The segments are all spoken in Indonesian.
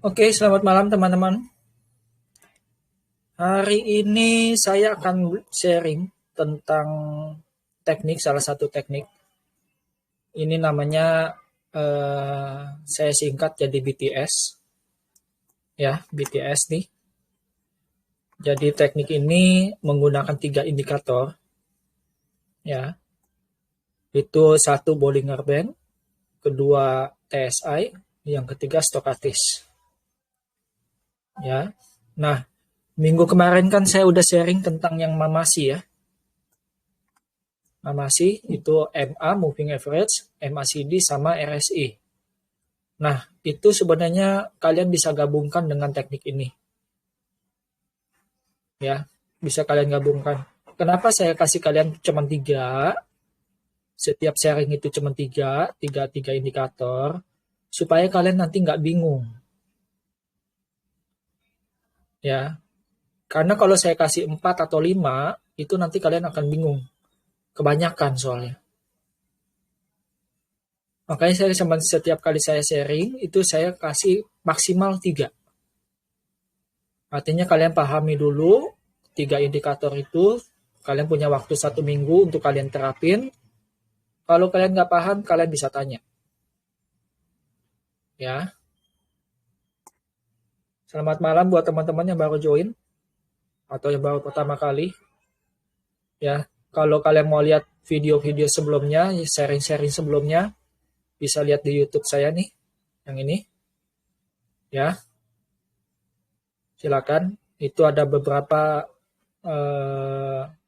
Oke, selamat malam teman-teman. Hari ini saya akan sharing tentang teknik, salah satu teknik. Ini namanya saya singkat jadi BTS, ya BTS nih. Jadi teknik ini menggunakan 3 indikator, ya. Itu satu Bollinger Band, kedua TSI, yang ketiga stokatis, ya. Nah, minggu kemarin kan saya udah sharing tentang yang Mamasi ya. Mamasi itu MA moving average, MACD sama RSI. Nah, itu sebenarnya kalian bisa gabungkan dengan teknik ini. Ya, bisa kalian gabungkan. Kenapa saya kasih kalian cuma 3? Setiap sharing itu cuma 3 indikator supaya kalian nanti nggak bingung. Ya, karena kalau saya kasih 4 atau 5, itu nanti kalian akan bingung. Kebanyakan soalnya. Makanya saya setiap kali saya sharing, itu saya kasih maksimal 3. Artinya kalian pahami dulu 3 indikator itu, kalian punya waktu 1 minggu untuk kalian terapin. Kalau kalian nggak paham, kalian bisa tanya. Ya. Selamat malam buat teman-teman yang baru join atau yang baru pertama kali. Ya, kalau kalian mau lihat video-video sebelumnya, sharing-sharing sebelumnya, bisa lihat di YouTube saya nih, yang ini. Ya. Silakan. Itu ada beberapa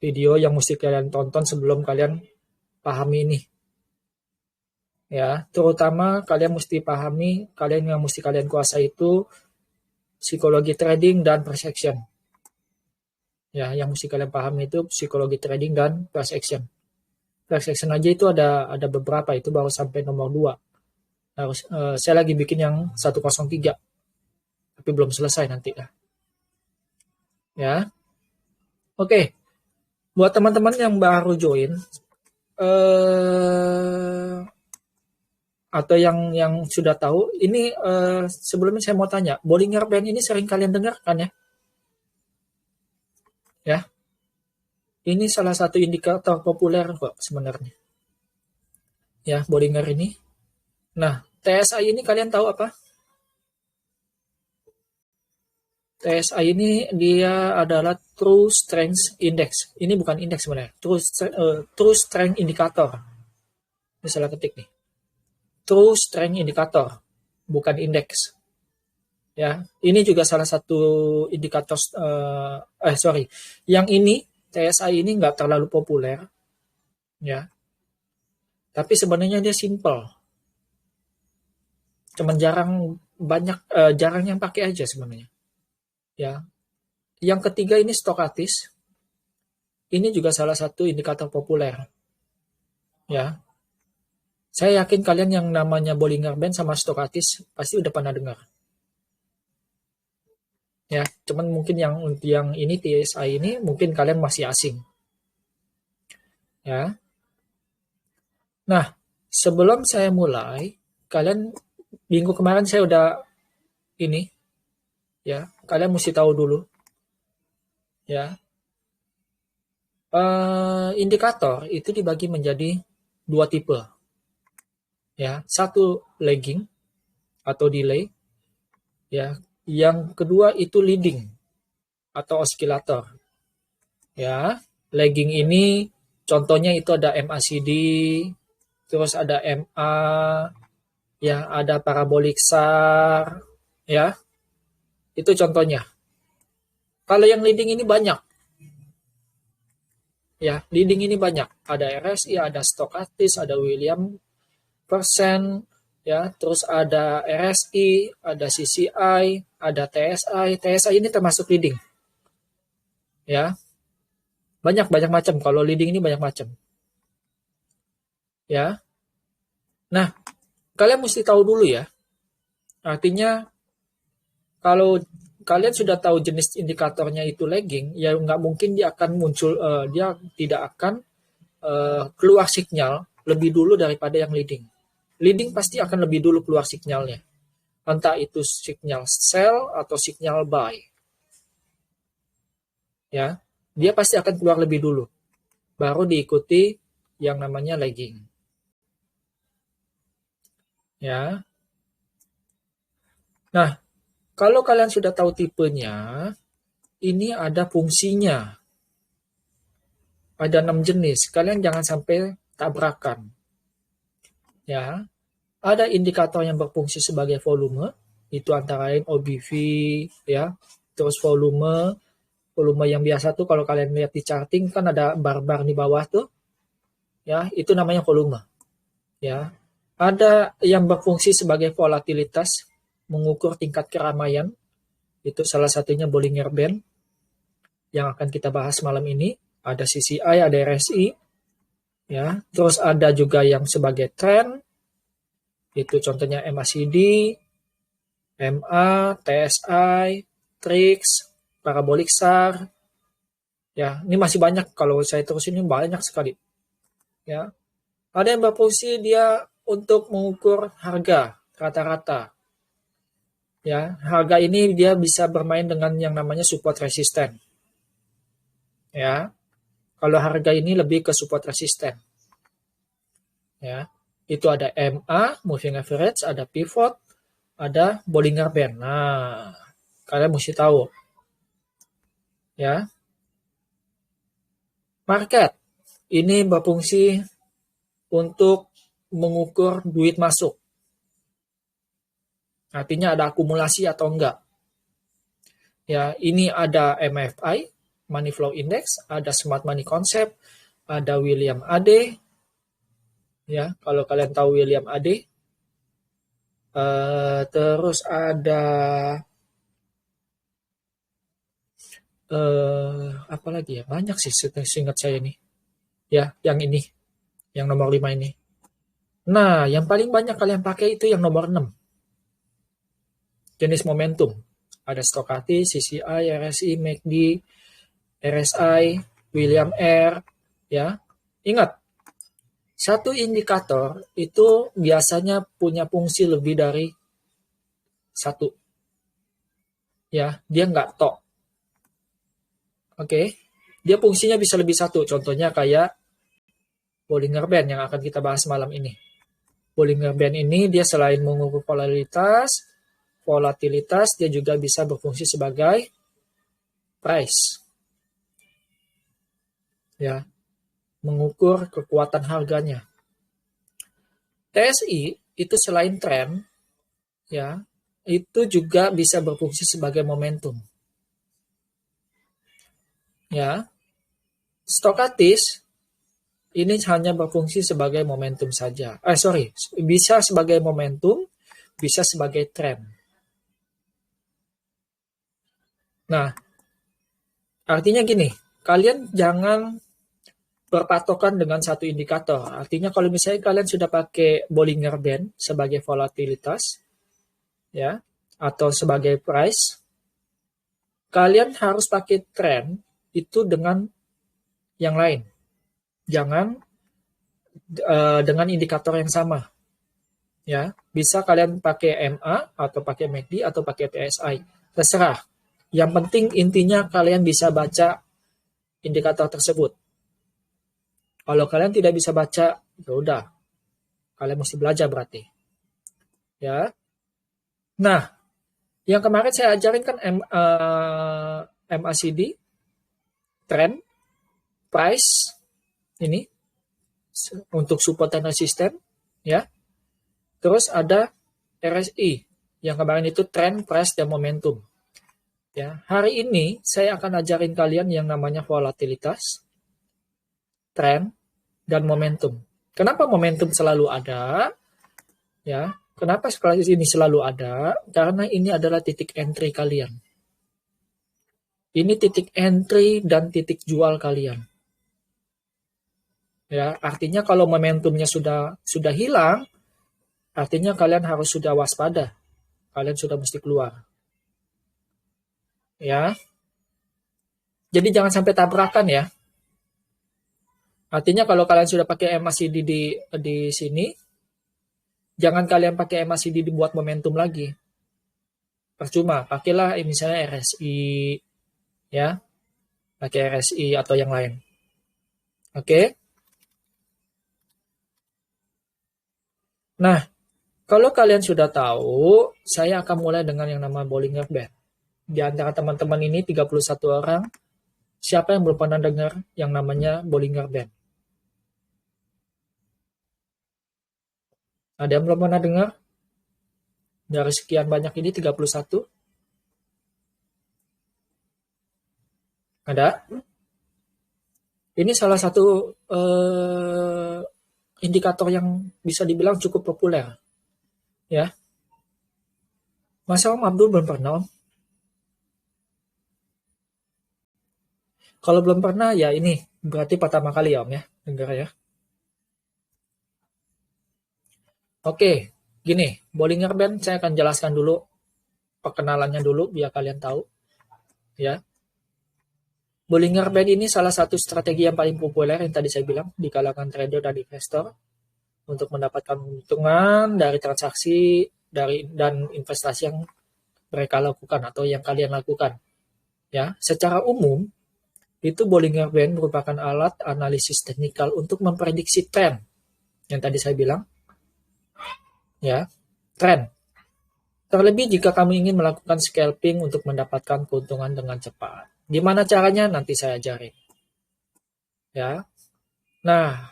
video yang mesti kalian tonton sebelum kalian pahami ini. Ya, terutama kalian mesti pahami, kalian yang mesti kalian kuasai itu psikologi trading dan price action. Ya, yang mesti kalian pahami itu psikologi trading dan price action. Price action aja itu ada beberapa, itu baru sampai nomor 2. Harus saya lagi bikin yang 103. Tapi belum selesai nanti ya. Ya. Oke. Buat teman-teman yang baru join atau yang sudah tahu, ini sebelumnya saya mau tanya, Bollinger Band ini sering kalian dengar kan ya? Ya, ini salah satu indikator populer kok sebenarnya. Ya, Bollinger ini. Nah, TSI ini kalian tahu apa? TSI ini dia adalah True Strength Index. Ini bukan indeks sebenarnya, True Strength Indicator. Ini salah ketik nih. True Strength Indicator, bukan indeks. Ya, ini juga salah satu indikator. Yang ini TSI ini nggak terlalu populer, ya. Tapi sebenarnya dia simple. Cuman jarang yang pakai aja sebenarnya. Ya. Yang ketiga ini stokatis. Ini juga salah satu indikator populer. Ya. Saya yakin kalian yang namanya Bollinger Band sama stokatis pasti udah pernah dengar. Ya, cuman mungkin yang ini TSI ini mungkin kalian masih asing. Ya. Nah, sebelum saya mulai, kalian minggu kemarin saya udah ini ya, kalian mesti tahu dulu ya. Indikator itu dibagi menjadi 2 tipe. Ya, satu lagging atau delay. Ya, yang kedua itu leading atau osilator. Ya, lagging ini contohnya itu ada MACD, terus ada MA, ya ada parabolic SAR, ya. Itu contohnya. Kalau yang leading ini banyak. Ya, leading ini banyak. Ada RSI, ada stokatis, ada William persen, ya, terus ada RSI, ada CCI, ada TSI. TSI ini termasuk leading. Ya. Banyak macam. Kalau leading ini banyak macam. Ya. Nah, kalian mesti tahu dulu ya. Artinya kalau kalian sudah tahu jenis indikatornya itu lagging, ya nggak mungkin dia akan muncul, dia tidak akan keluar sinyal lebih dulu daripada yang leading. Leading pasti akan lebih dulu keluar sinyalnya. Entah itu sinyal sell atau sinyal buy. Ya, dia pasti akan keluar lebih dulu. Baru diikuti yang namanya lagging. Ya. Nah, kalau kalian sudah tahu tipenya, ini ada fungsinya. Ada 6 jenis. Kalian jangan sampai tabrakan. Ya. Ada indikator yang berfungsi sebagai volume, itu antara lain OBV, ya. Terus volume yang biasa tuh kalau kalian lihat di charting kan ada bar-bar di bawah tuh. Ya, itu namanya volume. Ya. Ada yang berfungsi sebagai volatilitas, mengukur tingkat keramaian. Itu salah satunya Bollinger Band yang akan kita bahas malam ini. Ada CCI, ada RSI. Ya, terus ada juga yang sebagai trend. Itu contohnya MACD, MA, TSI, TRIX, Parabolic SAR. Ya, ini masih banyak, kalau saya terus ini banyak sekali. Ya. Ada yang berfungsi dia untuk mengukur harga rata-rata. Ya, harga ini dia bisa bermain dengan yang namanya support resisten. Ya. Kalau harga ini lebih ke support resisten. Ya. Itu ada MA, moving average, ada pivot, ada Bollinger Band. Nah, kalian mesti tahu. Ya. Market ini berfungsi untuk mengukur duit masuk. Artinya ada akumulasi atau enggak. Ya, ini ada MFI, Money Flow Index, ada Smart Money Concept, ada William AD. Ya, kalau kalian tahu William AD. Terus ada apa lagi ya? Banyak sih seingat saya nih. Ya, yang ini, yang nomor 5 ini. Nah, yang paling banyak kalian pakai itu yang nomor 6. Jenis momentum. Ada Stochastic, CCI, RSI, MACD, RSI, William R. Ya, ingat, satu indikator itu biasanya punya fungsi lebih dari satu. Ya, dia nggak tok. Oke, dia fungsinya bisa lebih satu. Contohnya kayak Bollinger Band yang akan kita bahas malam ini. Bollinger Band ini dia selain mengukur volatilitas, dia juga bisa berfungsi sebagai price. Ya, mengukur kekuatan harganya. TSI itu selain tren, ya, itu juga bisa berfungsi sebagai momentum. Ya, Stochastic ini hanya berfungsi sebagai momentum saja. Bisa sebagai momentum, bisa sebagai tren. Nah, artinya gini, kalian jangan berpatokan dengan satu indikator. Artinya kalau misalnya kalian sudah pakai Bollinger Band sebagai volatilitas, ya, atau sebagai price, kalian harus pakai trend itu dengan yang lain. Jangan dengan indikator yang sama. Ya, bisa kalian pakai MA atau pakai MACD atau pakai TSI. Terserah. Yang penting intinya kalian bisa baca indikator tersebut. Kalau kalian tidak bisa baca, ya udah. Kalian mesti belajar berarti. Ya. Nah, yang kemarin saya ajarin kan MACD, trend, price, ini untuk support dan resisten, ya. Terus ada RSI, yang kemarin itu trend, price, dan momentum. Ya, hari ini saya akan ajarin kalian yang namanya volatilitas, trend, dan momentum. Kenapa momentum selalu ada? Ya, kenapa ini selalu ada? Karena ini adalah titik entry kalian. Ini titik entry dan titik jual kalian. Ya, artinya kalau momentumnya sudah hilang, artinya kalian harus sudah waspada. Kalian sudah mesti keluar. Ya. Jadi jangan sampai tabrakan ya. Artinya kalau kalian sudah pakai MACD di sini, jangan kalian pakai MACD dibuat momentum lagi. percuma. Pakailah misalnya RSI, ya, pakai RSI atau yang lain. Oke. Nah, kalau kalian sudah tahu, saya akan mulai dengan yang nama Bollinger Band. Di antara teman-teman ini 31 orang, siapa yang belum pernah dengar yang namanya Bollinger Band? Ada yang belum pernah dengar? Dari sekian banyak ini 31? Ada? Ini salah satu indikator yang bisa dibilang cukup populer, ya. Masa Om Abdul belum pernah, Om? Kalau belum pernah, ya ini berarti pertama kali ya, Om, ya, dengar ya. Oke, gini, Bollinger Band saya akan jelaskan dulu perkenalannya dulu biar kalian tahu, ya. Bollinger Band ini salah satu strategi yang paling populer yang tadi saya bilang di kalangan trader dan investor untuk mendapatkan keuntungan dari transaksi dan investasi yang mereka lakukan atau yang kalian lakukan. Ya, secara umum itu Bollinger Band merupakan alat analisis teknikal untuk memprediksi tren yang tadi saya bilang, ya, tren. Terlebih jika kamu ingin melakukan scalping untuk mendapatkan keuntungan dengan cepat. Gimana caranya? Nanti saya ajarin. Ya. Nah,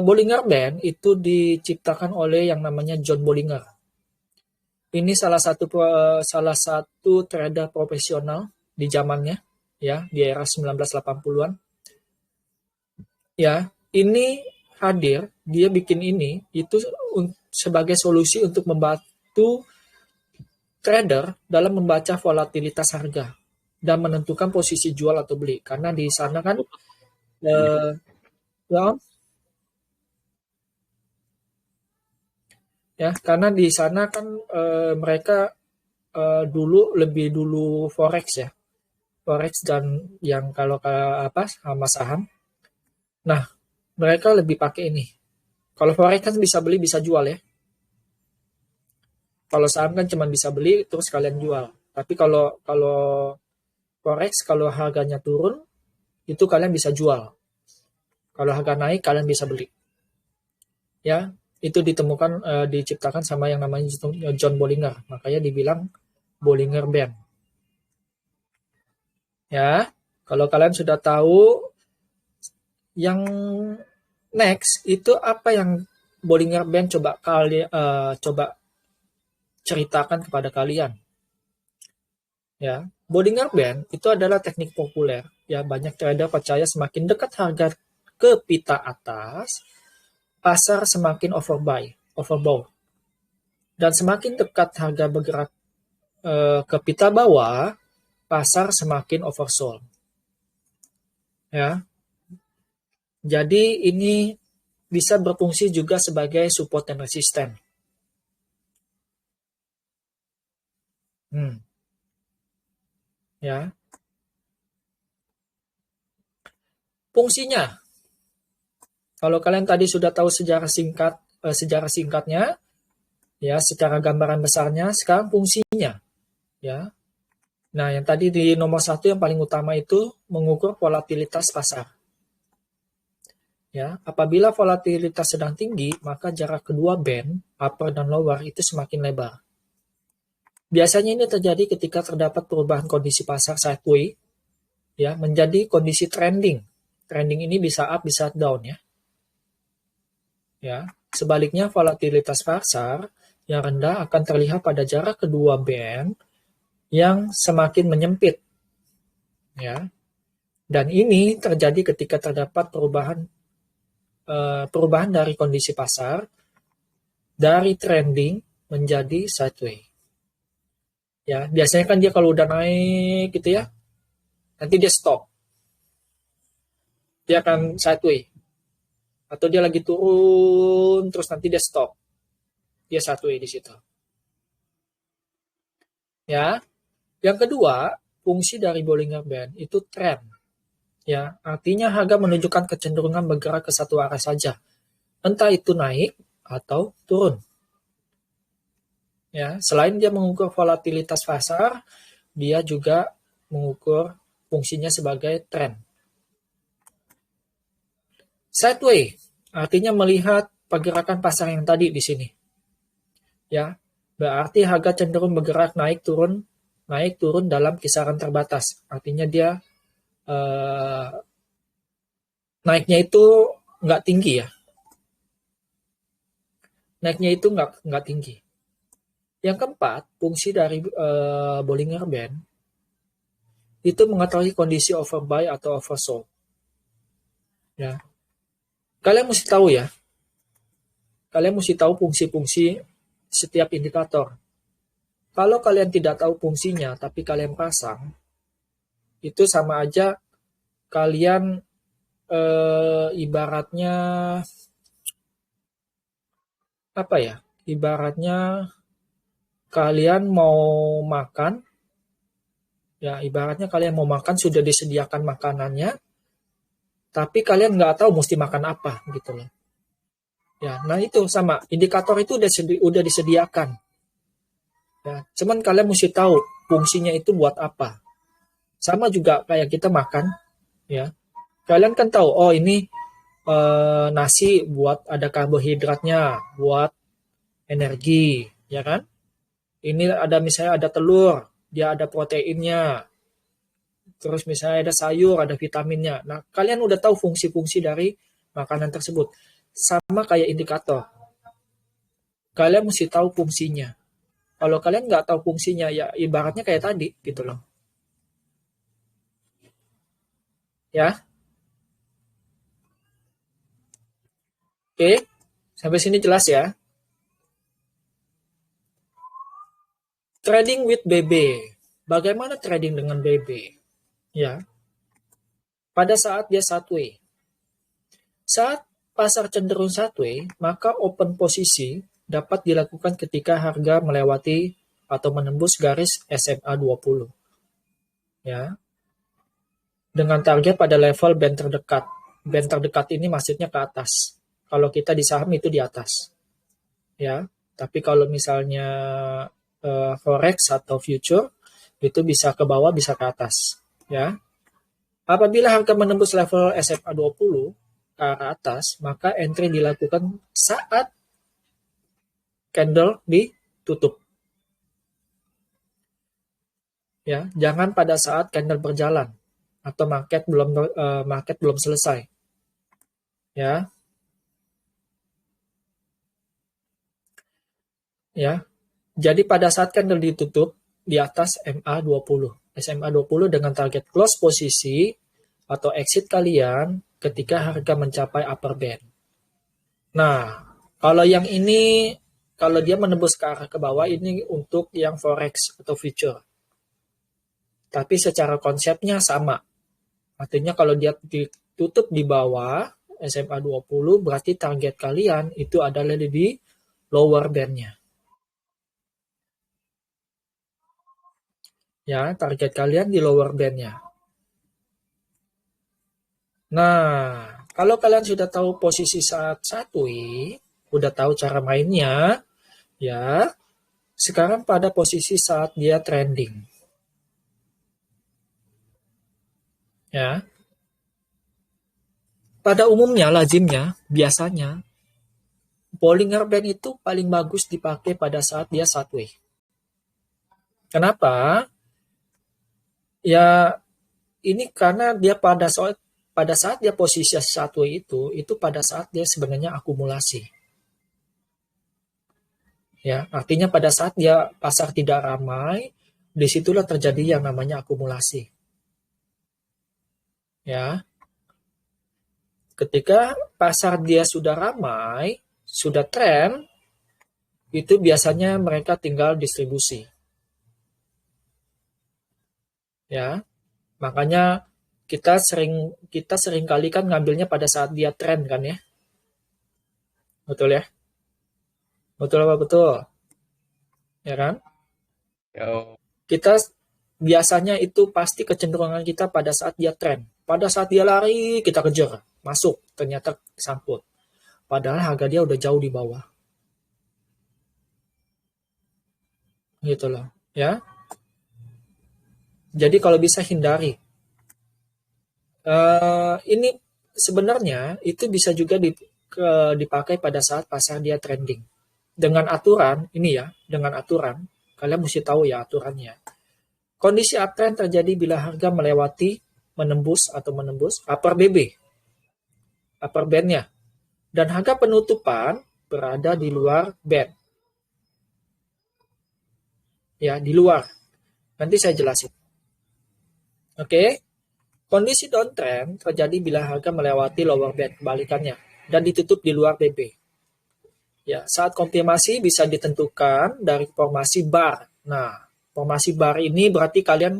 Bollinger Band itu diciptakan oleh yang namanya John Bollinger. Ini salah satu trader profesional di zamannya, ya, di era 1980-an. Ya, ini hadir, dia bikin ini itu sebagai solusi untuk membantu trader dalam membaca volatilitas harga dan menentukan posisi jual atau beli. Karena di sana kan ya, ya, karena di sana kan mereka lebih dulu forex ya, forex dan yang kalau apa saham. Nah, mereka lebih pakai ini. Kalau forex kan bisa beli bisa jual ya. Kalau saham kan cuma bisa beli terus kalian jual. Tapi kalau kalau forex kalau harganya turun itu kalian bisa jual. Kalau harga naik kalian bisa beli. Ya, itu diciptakan sama yang namanya John Bollinger. Makanya dibilang Bollinger Band. Ya, kalau kalian sudah tahu yang next itu apa yang Bollinger Band coba ceritakan kepada kalian. Ya, Bollinger Band itu adalah teknik populer. Ya, banyak trader percaya semakin dekat harga ke pita atas, pasar semakin overbought. Dan semakin dekat harga bergerak ke pita bawah, pasar semakin oversold. Ya. Jadi ini bisa berfungsi juga sebagai support dan resisten. Ya. Fungsinya, kalau kalian tadi sudah tahu sejarah singkatnya, ya, secara gambaran besarnya, sekarang fungsinya, ya. Nah, yang tadi di nomor 1 yang paling utama itu mengukur volatilitas pasar. Ya, apabila volatilitas sedang tinggi, maka jarak kedua band, upper dan lower, itu semakin lebar. Biasanya ini terjadi ketika terdapat perubahan kondisi pasar sideways, ya, menjadi kondisi trending. Trending ini bisa up, bisa down, ya. Ya, sebaliknya volatilitas pasar yang rendah akan terlihat pada jarak kedua band yang semakin menyempit. Ya. Dan ini terjadi ketika terdapat perubahan dari kondisi pasar dari trending menjadi sideways. Ya, biasanya kan dia kalau udah naik gitu ya, nanti dia stop. Dia akan sideways. Atau dia lagi turun terus nanti dia stop. Dia sideways di situ. Ya. Yang kedua, fungsi dari Bollinger Band itu trend. Ya, artinya harga menunjukkan kecenderungan bergerak ke satu arah saja. Entah itu naik atau turun. Ya, selain dia mengukur volatilitas pasar, dia juga mengukur fungsinya sebagai tren. Sideway artinya melihat pergerakan pasar yang tadi di sini. Ya, berarti harga cenderung bergerak naik turun dalam kisaran terbatas. Artinya dia naiknya itu nggak tinggi ya. Naiknya itu nggak tinggi. Yang keempat, fungsi dari Bollinger Band itu mengetahui kondisi overbuy atau oversold. Ya, kalian mesti tahu ya. Kalian mesti tahu fungsi-fungsi setiap indikator. Kalau kalian tidak tahu fungsinya, tapi kalian pasang, itu sama aja kalian ibaratnya apa ya? Ibaratnya kalian mau makan, ya ibaratnya kalian mau makan sudah disediakan makanannya, tapi kalian nggak tahu mesti makan apa gitu loh. Ya, nah itu sama indikator itu udah disediakan. Ya, cuman kalian mesti tahu fungsinya itu buat apa. Sama juga kayak kita makan, ya. Kalian kan tahu, oh ini nasi buat ada karbohidratnya, buat energi, ya kan? Ini ada misalnya ada telur, dia ada proteinnya. Terus misalnya ada sayur, ada vitaminnya. Nah, kalian udah tahu fungsi-fungsi dari makanan tersebut. Sama kayak indikator. Kalian mesti tahu fungsinya. Kalau kalian nggak tahu fungsinya, ya ibaratnya kayak tadi gitu loh. Ya, oke. Sampai sini jelas ya. Trading with BB. Bagaimana trading dengan BB? Ya, pada saat dia sideways. Saat pasar cenderung sideways, maka open posisi dapat dilakukan ketika harga melewati atau menembus garis SMA 20. Ya, dengan target pada level band terdekat. Band terdekat ini maksudnya ke atas. Kalau kita di saham itu di atas. Ya, tapi kalau misalnya forex atau future itu bisa ke bawah, bisa ke atas. Ya, apabila harga menembus level SMA 20 ke arah atas, maka entry dilakukan saat candle ditutup. Ya, jangan pada saat candle berjalan atau market belum selesai. Ya. Ya. Jadi pada saat candle ditutup di atas MA20. SMA20 dengan target close posisi atau exit kalian ketika harga mencapai upper band. Nah, kalau yang ini kalau dia menembus ke arah ke bawah ini untuk yang forex atau future. Tapi secara konsepnya sama. Artinya kalau dia ditutup di bawah SMA 20 berarti target kalian itu adalah di lower bandnya. Ya, target kalian di lower bandnya. Nah, kalau kalian sudah tahu posisi saat satu, udah tahu cara mainnya, ya, sekarang pada posisi saat dia trending. Ya. Pada umumnya, lazimnya, biasanya, Bollinger Band itu paling bagus dipakai pada saat dia sideways. Kenapa? Ya, ini karena dia pada saat dia posisi sideways itu pada saat dia sebenarnya akumulasi. Ya, artinya pada saat dia pasar tidak ramai, disitulah terjadi yang namanya akumulasi. Ya, ketika pasar dia sudah ramai, sudah tren, itu biasanya mereka tinggal distribusi. Ya, makanya kita sering kali kan ngambilnya pada saat dia tren kan ya, betul ya, betul apa betul, ya kan? Yo. Kita biasanya itu pasti kecenderungan kita pada saat dia tren. Pada saat dia lari, kita kejar. Masuk, ternyata sangkut. Padahal harga dia udah jauh di bawah. gitu loh, ya. Jadi kalau bisa hindari. Ini sebenarnya itu bisa juga dipakai pada saat pasar dia trending. Dengan aturan ini ya, dengan aturan, kalian mesti tahu ya aturannya. Kondisi uptrend terjadi bila harga melewati, menembus upper BB, upper bandnya, dan harga penutupan berada di luar band. Ya, di luar. Nanti saya jelasin. Oke. Kondisi downtrend terjadi bila harga melewati lower band, kebalikannya, dan ditutup di luar BB. Ya, saat konfirmasi bisa ditentukan dari formasi bar. Nah, formasi bar ini berarti kalian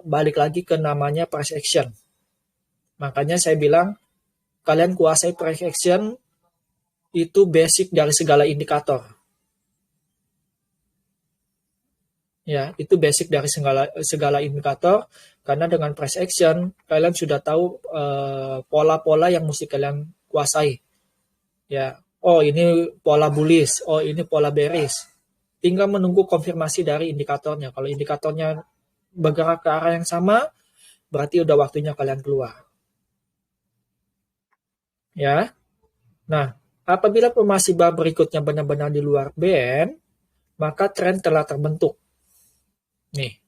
balik lagi ke namanya price action. Makanya saya bilang kalian kuasai price action itu basic dari segala indikator. Ya, itu basic dari segala indikator karena dengan price action kalian sudah tahu pola-pola yang mesti kalian kuasai. Ya, oh ini pola bullish, oh ini pola bearish. Tinggal menunggu konfirmasi dari indikatornya. Kalau indikatornya bergerak ke arah yang sama, berarti udah waktunya kalian keluar. Ya. Nah, apabila formasi bar berikutnya benar-benar di luar band, maka tren telah terbentuk. Nih.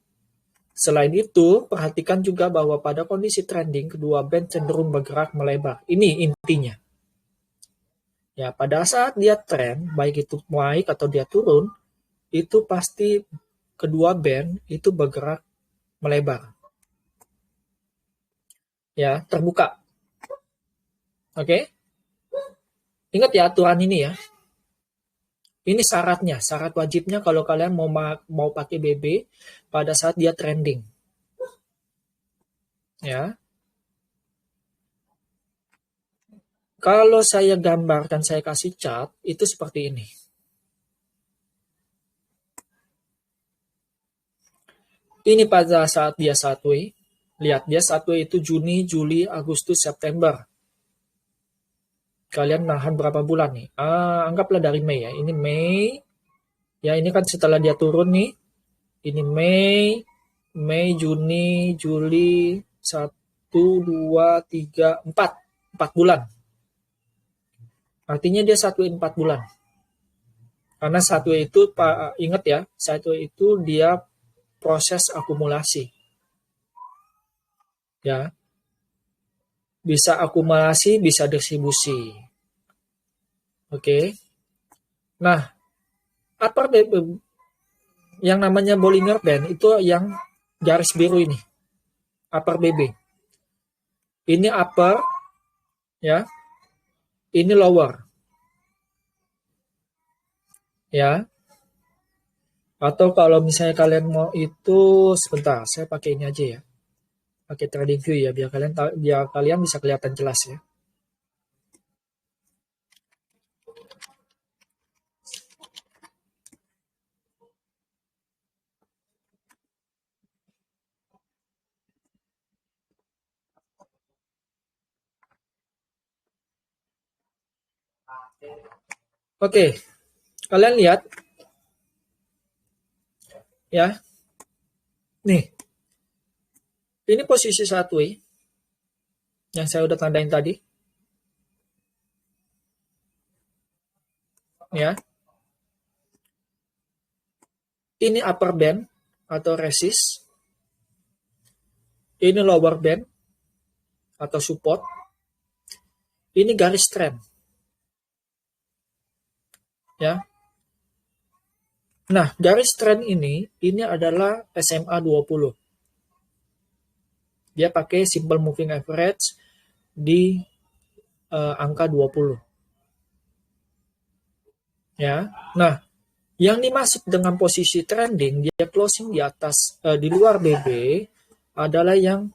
Selain itu, perhatikan juga bahwa pada kondisi trending, kedua band cenderung bergerak melebar. Ini intinya. Ya, pada saat dia tren, baik itu naik atau dia turun, itu pasti kedua band itu bergerak melebar. Ya, terbuka. Oke? Ingat ya aturan ini ya. Ini syaratnya, syarat wajibnya kalau kalian mau pakai BB pada saat dia trending. Ya. Kalau saya gambarkan, saya kasih chart, itu seperti ini. Ini pada saat dia sideways. Lihat, dia sideways itu Juni, Juli, Agustus, September. Kalian nahan berapa bulan nih? Anggaplah dari Mei ya. Ini Mei. Ya, ini kan setelah dia turun nih. Ini Mei, Juni, Juli, 1, 2, 3, 4. 4 bulan. Artinya dia sideways 4 bulan. Karena sideways itu, ingat ya, sideways itu dia proses akumulasi. Ya, bisa akumulasi, bisa distribusi. Oke. Nah, upper yang namanya Bollinger Band itu yang garis biru ini. Upper BB. Ini upper, ya. Ini lower. Ya. Atau kalau misalnya kalian mau itu sebentar, saya pakai ini aja ya. Pakai trading view ya biar kalian bisa kelihatan jelas ya. Oke, kalian lihat ya. Nih, ini posisi satu yang saya udah tandain tadi. Ya. Ini upper band atau resist. Ini lower band atau support. Ini garis trend. Ya. Nah, garis trend ini adalah SMA 20. Dia pakai simple moving average di angka 20. Ya. Nah, yang dimaksud dengan posisi trending, dia closing di atas di luar BB adalah yang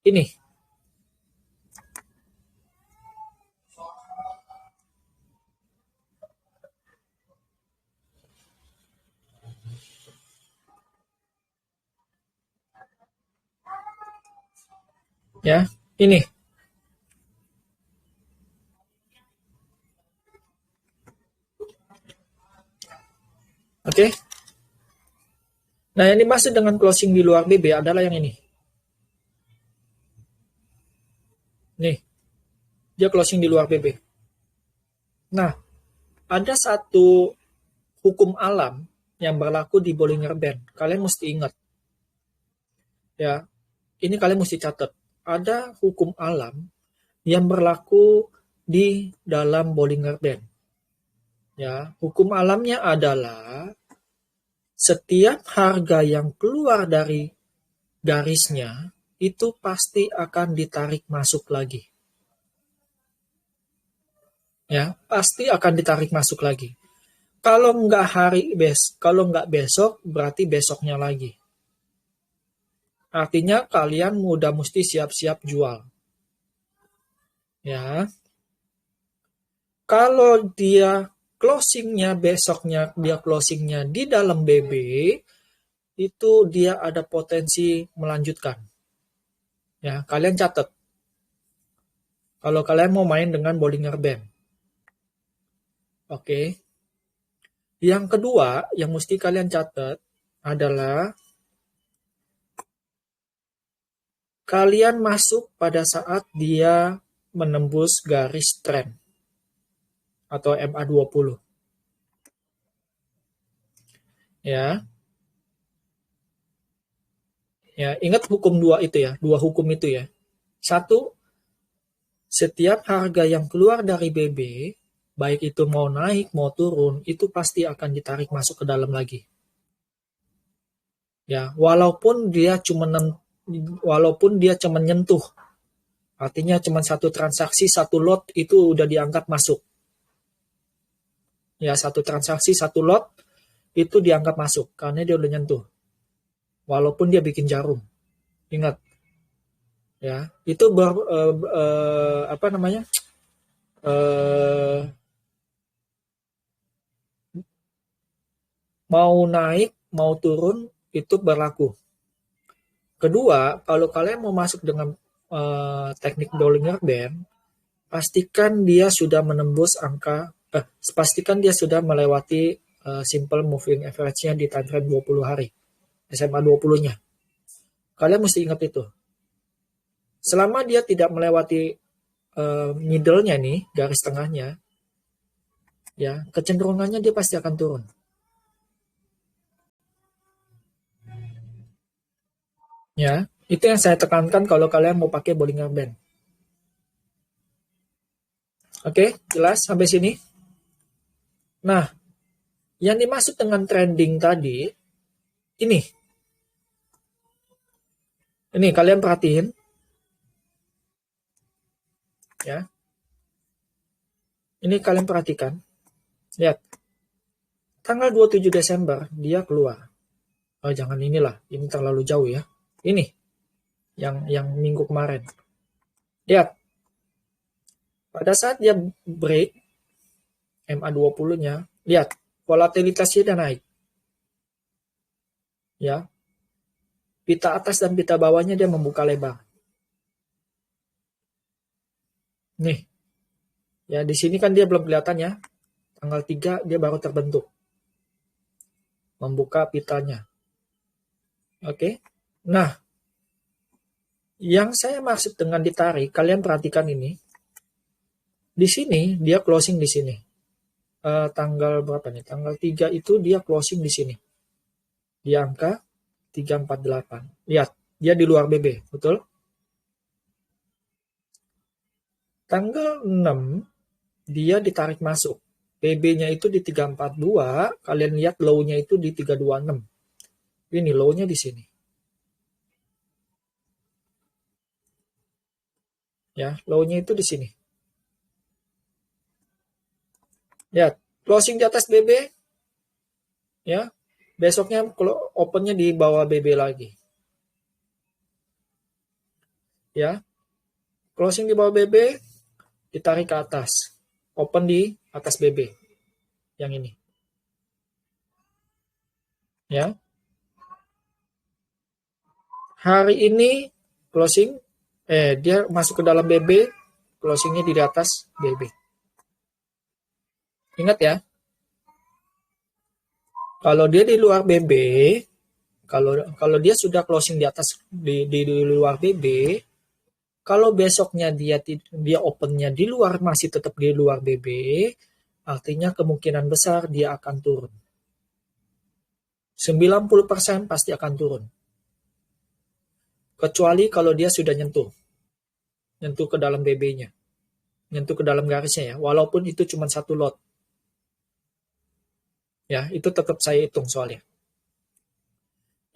ini. Ya, ini. Oke. Nah, yang dimaksud dengan closing di luar BB adalah yang ini. Nih, dia closing di luar BB. Nah, ada satu hukum alam yang berlaku di Bollinger Band. Kalian mesti ingat. Ya, ini kalian mesti catat. Ada hukum alam yang berlaku di dalam Bollinger Band. Ya, hukum alamnya adalah setiap harga yang keluar dari garisnya itu pasti akan ditarik masuk lagi. Ya, pasti akan ditarik masuk lagi. Kalau nggak besok, berarti besoknya lagi. Artinya kalian udah mesti siap-siap jual. Ya, kalau dia closingnya besoknya dia closingnya di dalam BB, itu dia ada potensi melanjutkan. Ya, kalian catat. Kalau kalian mau main dengan Bollinger Band. Oke. Yang kedua yang mesti kalian catat adalah kalian masuk pada saat dia menembus garis trend atau MA20. Ya. Ya, ingat hukum dua itu ya, dua hukum itu ya. Satu, setiap harga yang keluar dari BB, baik itu mau naik mau turun, itu pasti akan ditarik masuk ke dalam lagi. Ya, walaupun dia cuma nyentuh, artinya cuma satu transaksi satu lot itu udah dianggap masuk. Ya, satu transaksi satu lot itu dianggap masuk karena dia udah nyentuh. Walaupun dia bikin jarum. Ingat. Ya, itu apa namanya? Mau naik, mau turun itu berlaku. Kedua, kalau kalian mau masuk dengan teknik Bollinger Band, pastikan dia sudah menembus pastikan dia sudah melewati simple moving average-nya di time frame 20 hari. SMA 20-nya. Kalian mesti ingat itu. Selama dia tidak melewati middle-nya nih, garis tengahnya, ya, kecenderungannya dia pasti akan turun. Ya, itu yang saya tekankan kalau kalian mau pakai Bollinger Band. Oke, jelas sampai sini? Nah, yang dimaksud dengan trending tadi, ini. Ini kalian perhatiin. Ya. Ini kalian perhatikan. Lihat. Tanggal 27 Desember dia keluar. Oh, jangan inilah. Ini terlalu jauh ya. Ini. Yang minggu kemarin. Lihat. Pada saat dia break MA20-nya, lihat. Volatilitasnya udah naik. Ya. Pita atas dan pita bawahnya dia membuka lebar. Nih. Ya, di sini kan dia belum kelihatan ya. Tanggal 3 dia baru terbentuk. Membuka pitanya. Oke. Nah, yang saya maksud dengan ditarik, kalian perhatikan ini. Di sini dia closing di sini. Tanggal berapa nih? Tanggal 3 itu dia closing di sini. Di angka 348. Lihat, dia di luar BB, betul? Tanggal 6 dia ditarik masuk. BB-nya itu di 342, kalian lihat low-nya itu di 326. Ini low-nya di sini. Ya, low-nya itu di sini. Ya, closing di atas BB. Ya, besoknya opennya di bawah BB lagi. Ya, closing di bawah BB, ditarik ke atas. Open di atas BB. Yang ini. Ya. Hari ini closing, dia masuk ke dalam BB, closingnya di atas BB. Ingat ya. Kalau dia di luar BB, kalau kalau dia sudah closing di atas di luar BB, kalau besoknya dia opennya di luar masih tetap di luar BB, artinya kemungkinan besar dia akan turun. 90% pasti akan turun. Kecuali kalau dia sudah nyentuh ke dalam BB-nya, nyentuh ke dalam garisnya ya, walaupun itu cuma satu lot. Ya, itu tetap saya hitung soalnya.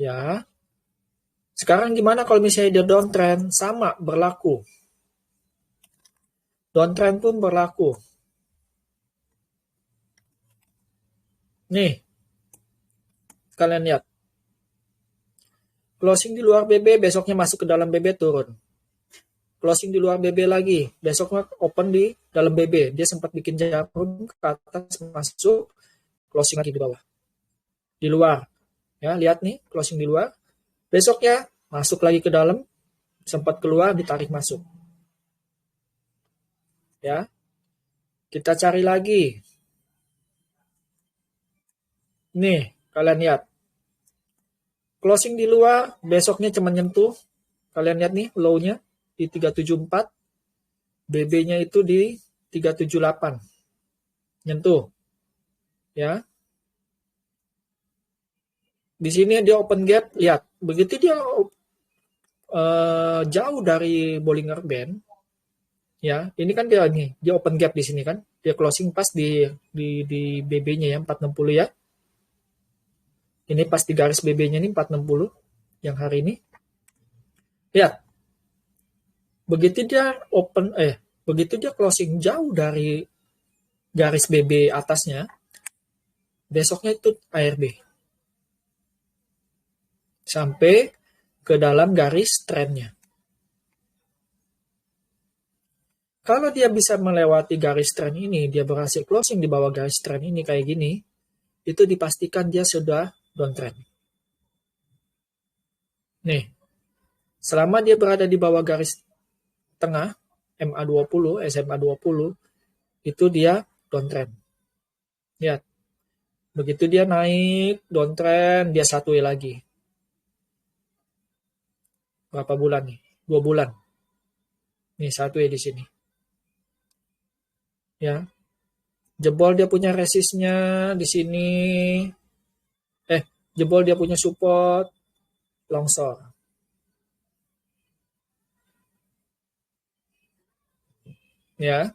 Ya. Sekarang gimana kalau misalnya dia downtrend? Sama, berlaku. Downtrend pun berlaku. Nih, kalian lihat. Closing di luar BB, besoknya masuk ke dalam BB turun. Closing di luar BB lagi, besoknya open di dalam BB. Dia sempat bikin jarum ke atas masuk, closing lagi di bawah. Di luar. Ya, lihat nih, closing di luar. Besoknya masuk lagi ke dalam, sempat keluar, ditarik masuk. Ya. Kita cari lagi. Nih, kalian lihat. Closing di luar, besoknya cuma nyentuh. Kalian lihat nih, low-nya di 374. BB-nya itu di 378. Nyentuh. Ya. Di sini dia open gap, lihat. Begitu dia jauh dari Bollinger Band, ya. Ini kan dia open gap di sini kan. Dia closing pas di BB-nya ya 460 ya. Ini pas di garis BB-nya nih 460 yang hari ini. Lihat. Begitu dia closing jauh dari garis BB atasnya, besoknya itu ARB. Sampai ke dalam garis trendnya. Kalau dia bisa melewati garis trend ini, dia berhasil closing di bawah garis trend ini kayak gini, itu dipastikan dia sudah downtrend. Nih, selama dia berada di bawah garis tengah, MA20, SMA20, itu dia downtrend. Lihat, begitu dia naik, downtrend, dia satuin lagi. Berapa bulan nih? 2 bulan. Nih, satuin di sini. Ya, jebol dia punya resistnya di sini. Jebol dia punya support, longsor. Ya.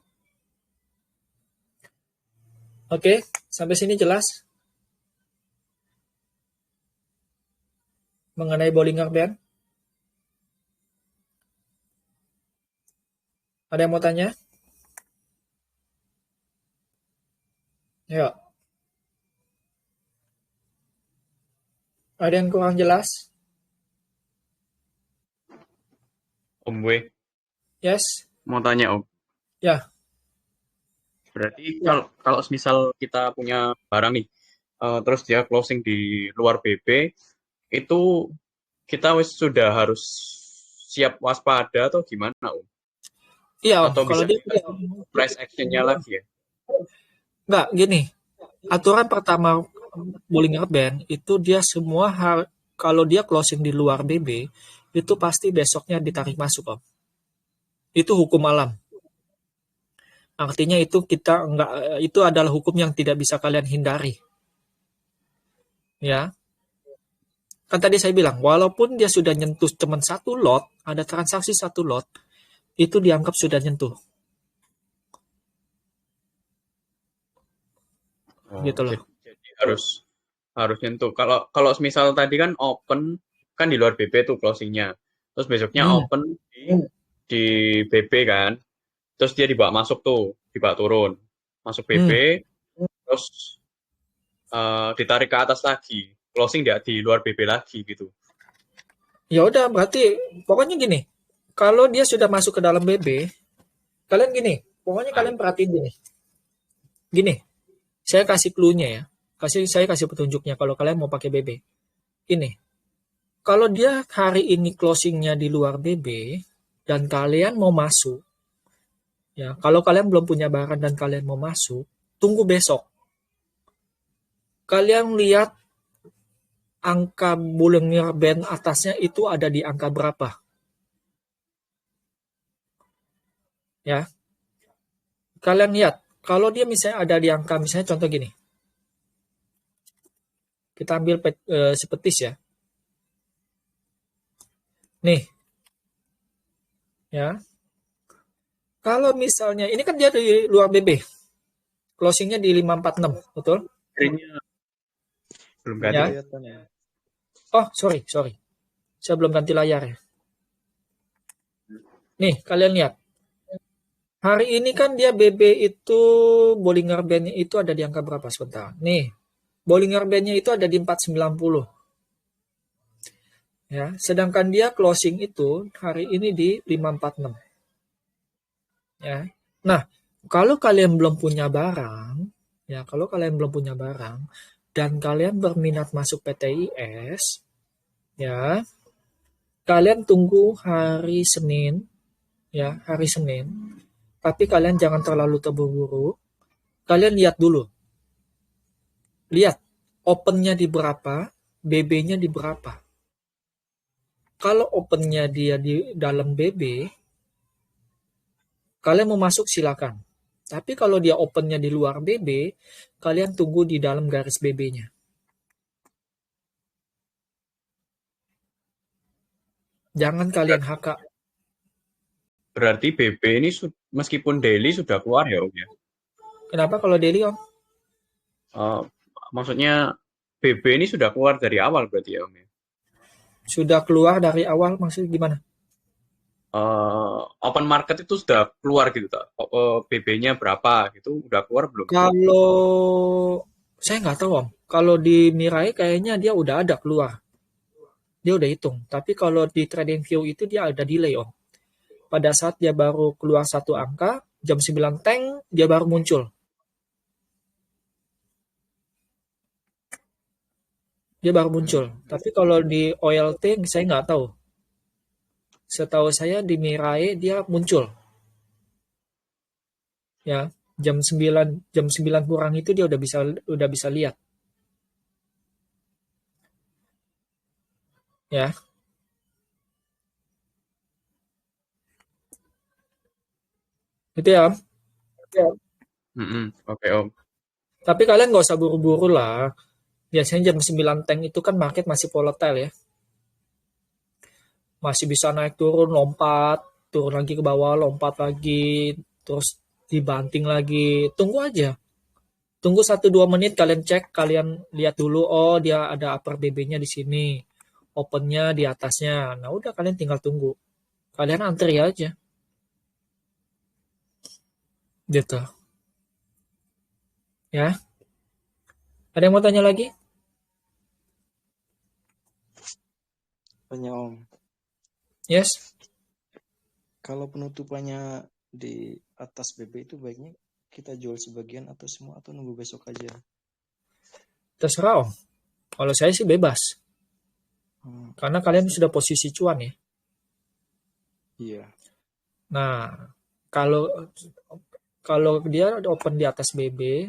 Oke, sampai sini jelas mengenai Bollinger Band? Ada yang mau tanya? Yuk. Ada yang kurang jelas? Om gue Yes? mau tanya Om. Ya. Berarti Ya. kalau misal kita punya barang nih, terus dia closing di luar BB, itu kita sudah harus siap waspada atau gimana Om? Iya, Om. Atau Kalau bisa dia kita price action-nya lagi ya? enggak gini. Aturan pertama Bollinger Band itu dia semua kalau dia closing di luar BB itu pasti besoknya ditarik masuk, Om. Itu hukum alam. Artinya itu adalah hukum yang tidak bisa kalian hindari. Ya. Kan tadi saya bilang, walaupun dia sudah nyentuh cuma satu lot, ada transaksi satu lot, itu dianggap sudah nyentuh. Gitu loh. Jadi harus nyentuh. Kalau misal tadi kan open kan di luar BB tuh closingnya. Terus besoknya open di BB kan. Terus dia dibawa masuk tuh, dibawa turun. Masuk BB, terus ditarik ke atas lagi. Closing di luar BB lagi gitu. Ya udah, berarti pokoknya gini. Kalau dia sudah masuk ke dalam BB, kalian gini, pokoknya kalian perhatiin gini. Gini, saya kasih clue-nya ya. Saya kasih petunjuknya kalau kalian mau pakai BB. Ini, kalau dia hari ini closingnya di luar BB dan kalian mau masuk, ya kalau kalian belum punya barang dan kalian mau masuk, tunggu besok. kalian lihat angka Bollinger Band atasnya itu ada di angka berapa? Ya, kalian lihat, kalau dia misalnya ada di angka, misalnya contoh gini, kita ambil sepetis ya. Nih, ya. Kalau misalnya, ini kan dia di luar BB, closingnya di 546, betul? Screen-nya belum ganti. Ya. Kelihatan ya. Oh, sorry. Saya belum ganti layar ya. Nih, kalian lihat. Hari ini kan dia BB itu, Bollinger Band-nya itu ada di angka berapa sebentar? Nih, Bollinger Band-nya itu ada di 490. Ya, sedangkan dia closing itu hari ini di 546. Ya. Nah, kalau kalian belum punya barang, ya, kalau kalian belum punya barang dan kalian berminat masuk PTIS, ya, kalian tunggu hari Senin, ya, hari Senin. Tapi kalian jangan terlalu terburu-buru. Kalian lihat dulu. Lihat opennya di berapa, BB-nya di berapa. Kalau opennya dia di dalam BB, kalian mau masuk silakan. Tapi kalau dia opennya di luar BB, kalian tunggu di dalam garis BB-nya. Jangan kalian HK. Berarti BB ini meskipun daily sudah keluar ya Om ya? Kenapa kalau daily Om? Maksudnya BB ini sudah keluar dari awal berarti ya Om ya? Sudah keluar dari awal maksudnya gimana? Open market itu sudah keluar gitu tak? BB-nya berapa gitu udah keluar belum? Kalau saya nggak tahu Om. Kalau di Mirai kayaknya dia udah ada keluar. Dia udah hitung. Tapi kalau di TradingView itu dia ada delay Om. Pada saat dia baru keluar satu angka, jam 9 tank, dia baru muncul. Dia baru muncul. Tapi kalau di OLT saya nggak tahu. Setahu saya di Mirai dia muncul. Ya, jam 9 kurang itu dia udah bisa lihat. Ya. Itu ya, Om. Oke Om. Tapi kalian nggak usah buru-buru lah. Biasanya jam 9 tank itu kan market masih volatile ya. Masih bisa naik turun, lompat, turun lagi ke bawah, lompat lagi, terus dibanting lagi. Tunggu aja. Tunggu 1-2 menit kalian cek, kalian lihat dulu, oh dia ada upper BB-nya di sini. Opennya di atasnya. Nah udah kalian tinggal tunggu. Kalian antri aja. Gitu. Ya. Ada yang mau tanya lagi? Tanya Om. Yes. Kalau penutupannya di atas BB itu baiknya kita jual sebagian atau semua atau nunggu besok aja? Terserah Om. Kalau saya sih bebas. Karena kalian sudah posisi cuan ya. Iya. Nah, kalau dia open di atas BB,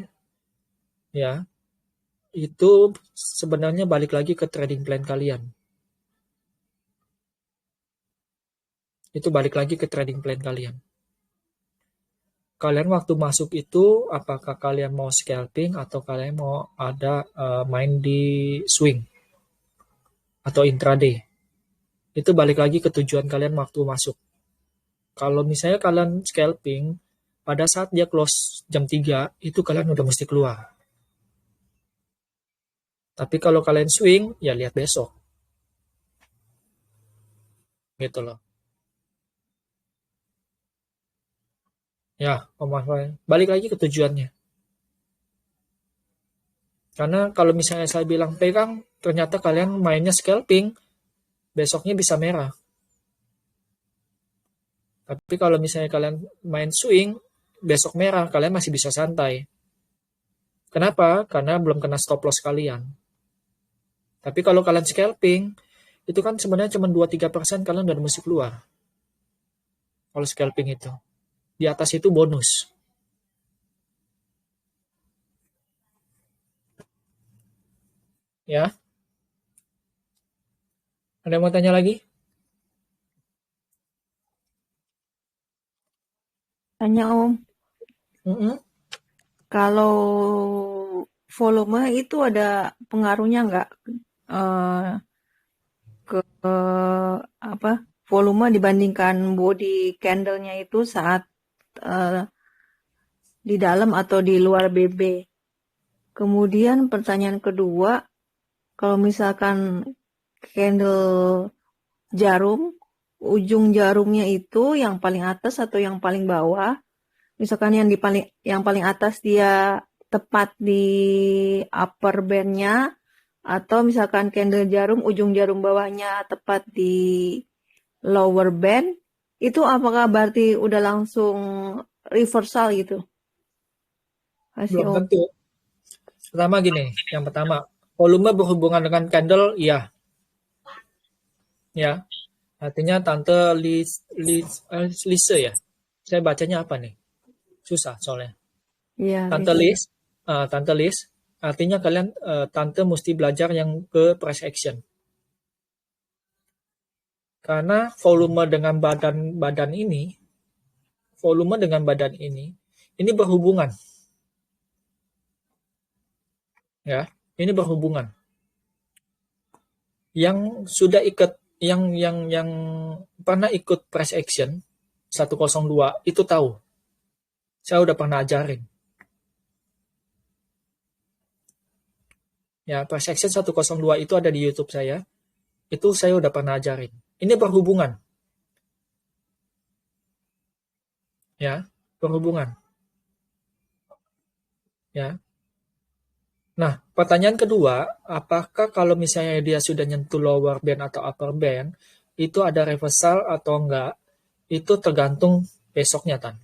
ya, itu sebenarnya balik lagi ke trading plan kalian. Itu balik lagi ke trading plan kalian. Kalian waktu masuk itu, apakah kalian mau scalping atau kalian mau ada main di swing atau intraday. Itu balik lagi ke tujuan kalian waktu masuk. Kalau misalnya kalian scalping, pada saat dia close jam 3, itu kalian udah mesti keluar. Tapi kalau kalian swing, ya lihat besok. Gitu loh. Ya, balik lagi ke tujuannya. Karena kalau misalnya saya bilang pegang, ternyata kalian mainnya scalping, besoknya bisa merah. Tapi kalau misalnya kalian main swing, besok merah, kalian masih bisa santai. Kenapa? Karena belum kena stop loss kalian. Tapi kalau kalian scalping, itu kan sebenarnya cuma 2-3% kalian udah mesti keluar. Kalau scalping itu. Di atas itu bonus. Ya. Ada yang mau tanya lagi? Tanya Om, Mm-mm. kalau volume itu ada pengaruhnya nggak eh, ke apa volume dibandingkan body candle-nya itu saat eh, di dalam atau di luar BB? Kemudian pertanyaan kedua, kalau misalkan candle jarum, ujung jarumnya itu yang paling atas atau yang paling bawah? Misalkan yang paling atas dia tepat di upper band-nya, atau misalkan candle jarum ujung jarum bawahnya tepat di lower band, itu apakah berarti udah langsung reversal gitu? Kasih Belum Om. tentu. Pertama gini, yang pertama, volume berhubungan dengan candle, iya. Ya, artinya Tante Lise ya. Saya bacanya apa nih? Susah soalnya. Iya, Tante Lisa. Tante Lis, artinya kalian Tante mesti belajar yang ke price action. Karena volume dengan badan ini berhubungan, ya. Ini berhubungan. Yang sudah yang pernah ikut price action 102 itu tahu. Saya udah pernah ajarin. Ya, price action 102 itu ada di YouTube saya. Itu saya udah pernah ajarin. Ini berhubungan. Ya, berhubungan. Ya. Nah, pertanyaan kedua, apakah kalau misalnya dia sudah nyentuh lower band atau upper band, itu ada reversal atau enggak? Itu tergantung besoknya, Tan.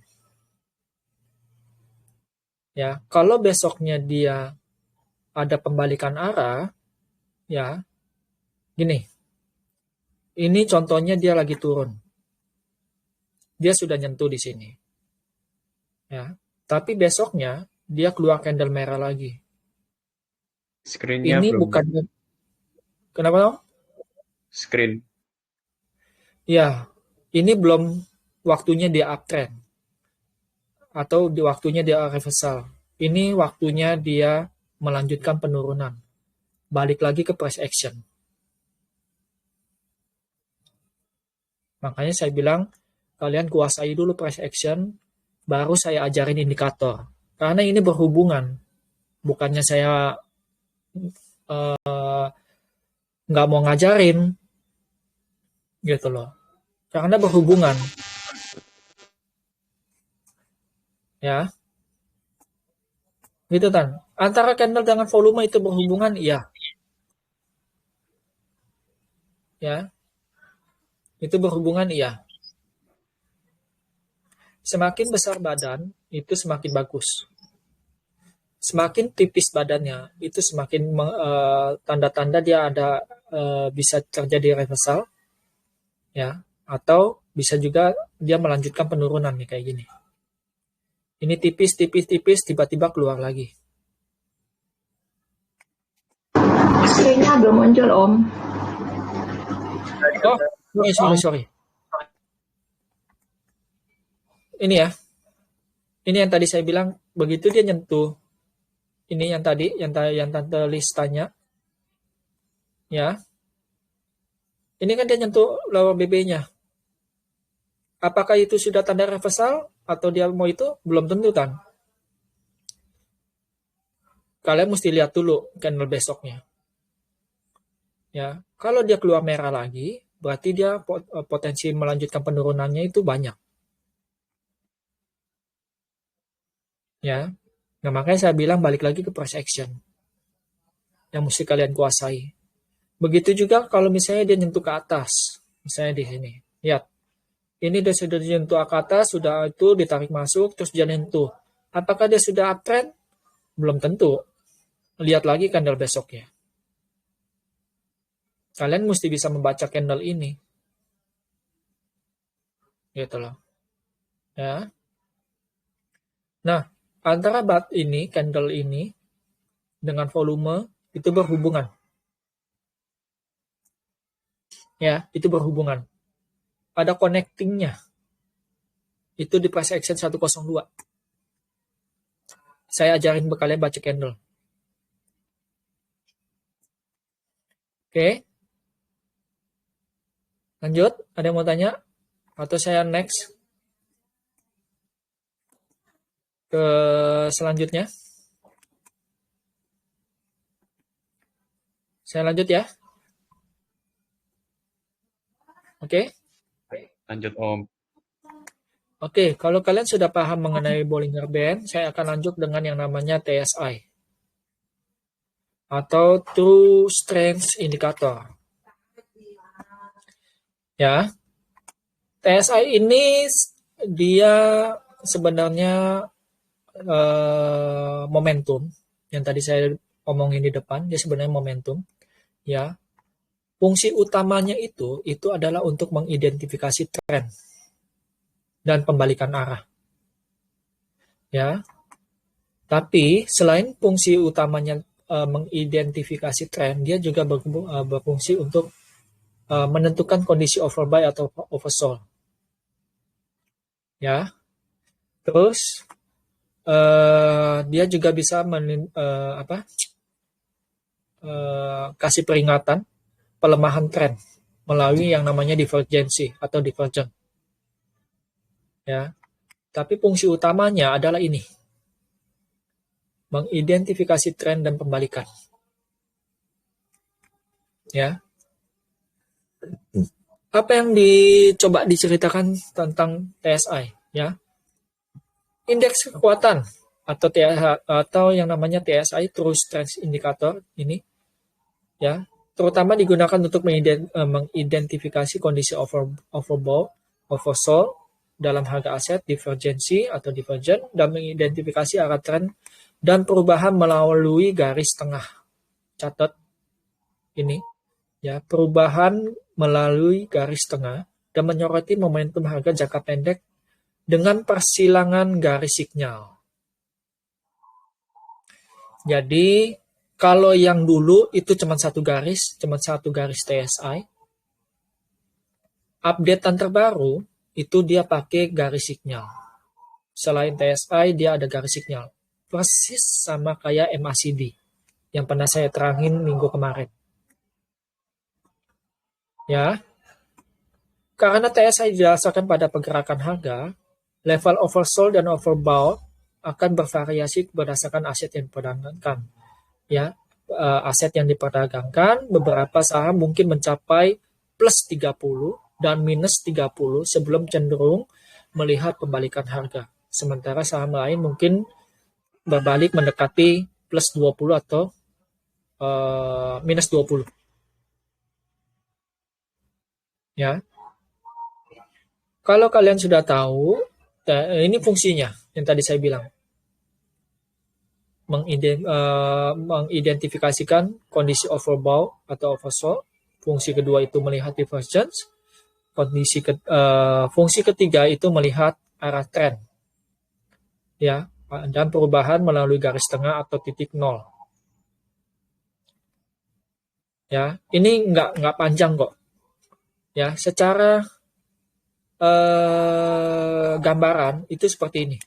Ya, kalau besoknya dia ada pembalikan arah, ya, gini. Ini contohnya dia lagi turun. Dia sudah nyentuh di sini. Ya. Tapi besoknya dia keluar candle merah lagi. Screen-nya Ini belum. bukan, kenapa dong? Screen. Ya, ini belum waktunya dia uptrend atau di waktunya dia reversal. Ini waktunya dia melanjutkan penurunan. Balik lagi ke price action. Makanya saya bilang kalian kuasai dulu price action, baru saya ajarin indikator. Karena ini berhubungan. Bukannya saya nggak mau ngajarin, gitu loh. Karena berhubungan, ya. Gitu kan. Antara candle dengan volume itu berhubungan, iya. Ya, itu berhubungan, iya. Semakin besar badan, itu semakin bagus. Semakin tipis badannya, itu semakin tanda-tanda dia ada bisa terjadi reversal, ya, atau bisa juga dia melanjutkan penurunan nih kayak gini. Ini tipis, tiba-tiba keluar lagi. Screen-nya belum muncul Om. Oh, sorry. Ini ya. Ini yang tadi saya bilang, begitu dia nyentuh. Ini yang tadi, yang Tante Lis tanya. Ya. Ini kan dia nyentuh lower BB-nya. Apakah itu sudah tanda reversal atau dia mau itu? Belum tentu kan. Kalian mesti lihat dulu candle besoknya. Ya, kalau dia keluar merah lagi, berarti dia potensi melanjutkan penurunannya itu banyak. Ya. Nah, makanya saya bilang balik lagi ke price action. Yang mesti kalian kuasai. Begitu juga kalau misalnya dia nyentuh ke atas. Misalnya di sini. Lihat. Ini dia sudah nyentuh ke atas, sudah itu ditarik masuk, terus dia nyentuh. Apakah dia sudah uptrend? Belum tentu. Lihat lagi candle besoknya. Kalian mesti bisa membaca candle ini. Gitu loh. Ya. Nah, antara candle ini dengan volume itu berhubungan. Ya, itu berhubungan. Ada connectingnya. Itu di price action 102. Saya ajarin kalian baca candle. Oke. Lanjut, ada yang mau tanya? Atau saya next ke selanjutnya? Saya lanjut ya. Oke. Lanjut Om. Oke, kalau kalian sudah paham mengenai Bollinger Band, saya akan lanjut dengan yang namanya TSI atau True Strength Indicator. Ya, TSI ini dia sebenarnya momentum yang tadi saya omongin di depan, dia sebenarnya momentum. Ya, fungsi utamanya itu adalah untuk mengidentifikasi tren dan pembalikan arah. Ya, tapi selain fungsi utamanya mengidentifikasi tren, dia juga berfungsi untuk menentukan kondisi overbuy atau oversold. Ya, terus dia juga bisa kasih peringatan pelemahan tren melalui yang namanya divergensi atau divergent. Ya, tapi fungsi utamanya adalah ini, mengidentifikasi tren dan pembalikan. Ya, apa yang dicoba diceritakan tentang TSI? Ya, indeks kekuatan atau yang namanya TSI True Strength Indicator ini, ya, terutama digunakan untuk mengidentifikasi kondisi overbought, oversold dalam harga aset, divergensi atau divergent, dan mengidentifikasi arah tren dan perubahan melalui garis tengah. Catat ini, ya, perubahan melalui garis tengah dan menyoroti momentum harga jangka pendek dengan persilangan garis signal. Jadi kalau yang dulu itu cuma satu garis TSI. Updatean terbaru itu dia pakai garis signal. Selain TSI dia ada garis signal. Persis sama kayak MACD yang pernah saya terangin minggu kemarin. Ya. Karena TSI didasarkan pada pergerakan harga, level oversold dan overbought akan bervariasi berdasarkan aset yang diperdagangkan. Ya, aset yang diperdagangkan, beberapa saham mungkin mencapai plus 30 dan minus 30 sebelum cenderung melihat pembalikan harga. Sementara saham lain mungkin berbalik mendekati plus 20 atau minus 20. Ya. Kalau kalian sudah tahu, ini fungsinya yang tadi saya bilang. Mengidentifikasikan kondisi overbought atau oversold. Fungsi kedua itu melihat divergence. Fungsi ketiga itu melihat arah tren, ya, dan perubahan melalui garis tengah atau titik nol. Ya, ini nggak panjang kok. Ya, secara gambaran itu seperti ini.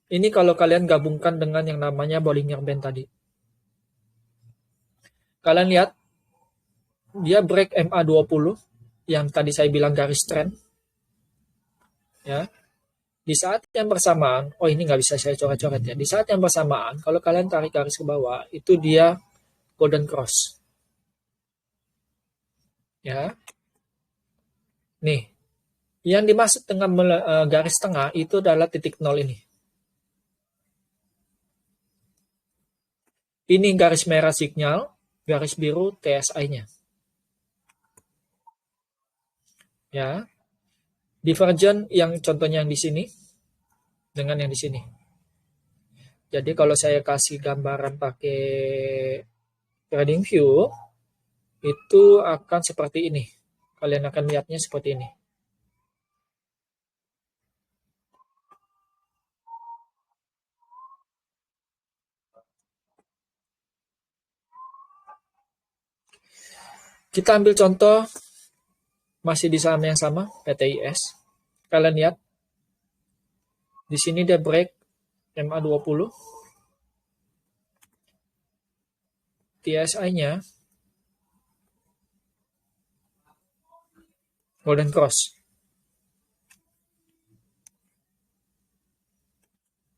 Ini kalau kalian gabungkan dengan yang namanya Bollinger Band tadi. Kalian lihat, dia break MA20 yang tadi saya bilang garis trend. Ya. Di saat yang bersamaan, oh ini nggak bisa saya coret-coret ya. Di saat yang bersamaan, kalau kalian tarik garis ke bawah, itu dia golden cross. Ya. Nih, yang dimaksud dengan garis tengah itu adalah titik nol ini. Ini garis merah signal, garis biru TSI-nya. Ya. Divergent yang contohnya yang di sini dengan yang di sini. Jadi kalau saya kasih gambaran pakai trading view itu akan seperti ini. Kalian akan lihatnya seperti ini. Kita ambil contoh masih di saham yang sama, PTIS. Kalian lihat di sini dia break MA20. TSI-nya Golden Cross.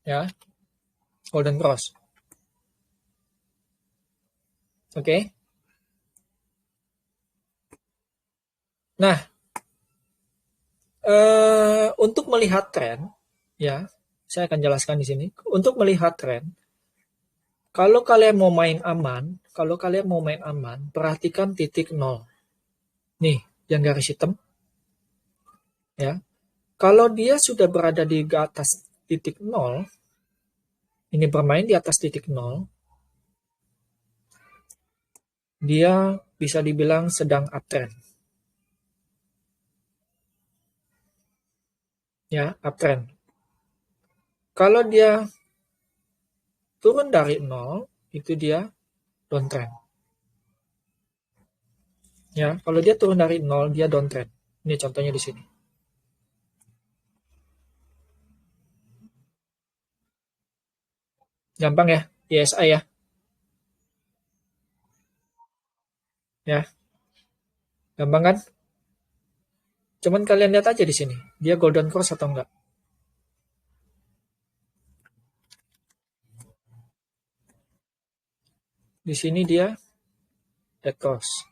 Ya. Golden Cross. Oke. Nah, untuk melihat tren, ya, saya akan jelaskan di sini. Untuk melihat tren, kalau kalian mau main aman, perhatikan titik 0. Nih, yang garis hitam. Ya. Kalau dia sudah berada di atas titik 0, ini bermain di atas titik 0, dia bisa dibilang sedang uptrend. Ya, uptrend. Kalau dia turun dari 0, itu dia downtrend. Ya, kalau dia turun dari 0, dia downtrend. Ini contohnya di sini. Gampang ya, ISI ya. Ya. Gampang kan? Cuman kalian lihat aja di sini, dia golden cross atau enggak. Di sini dia red cross.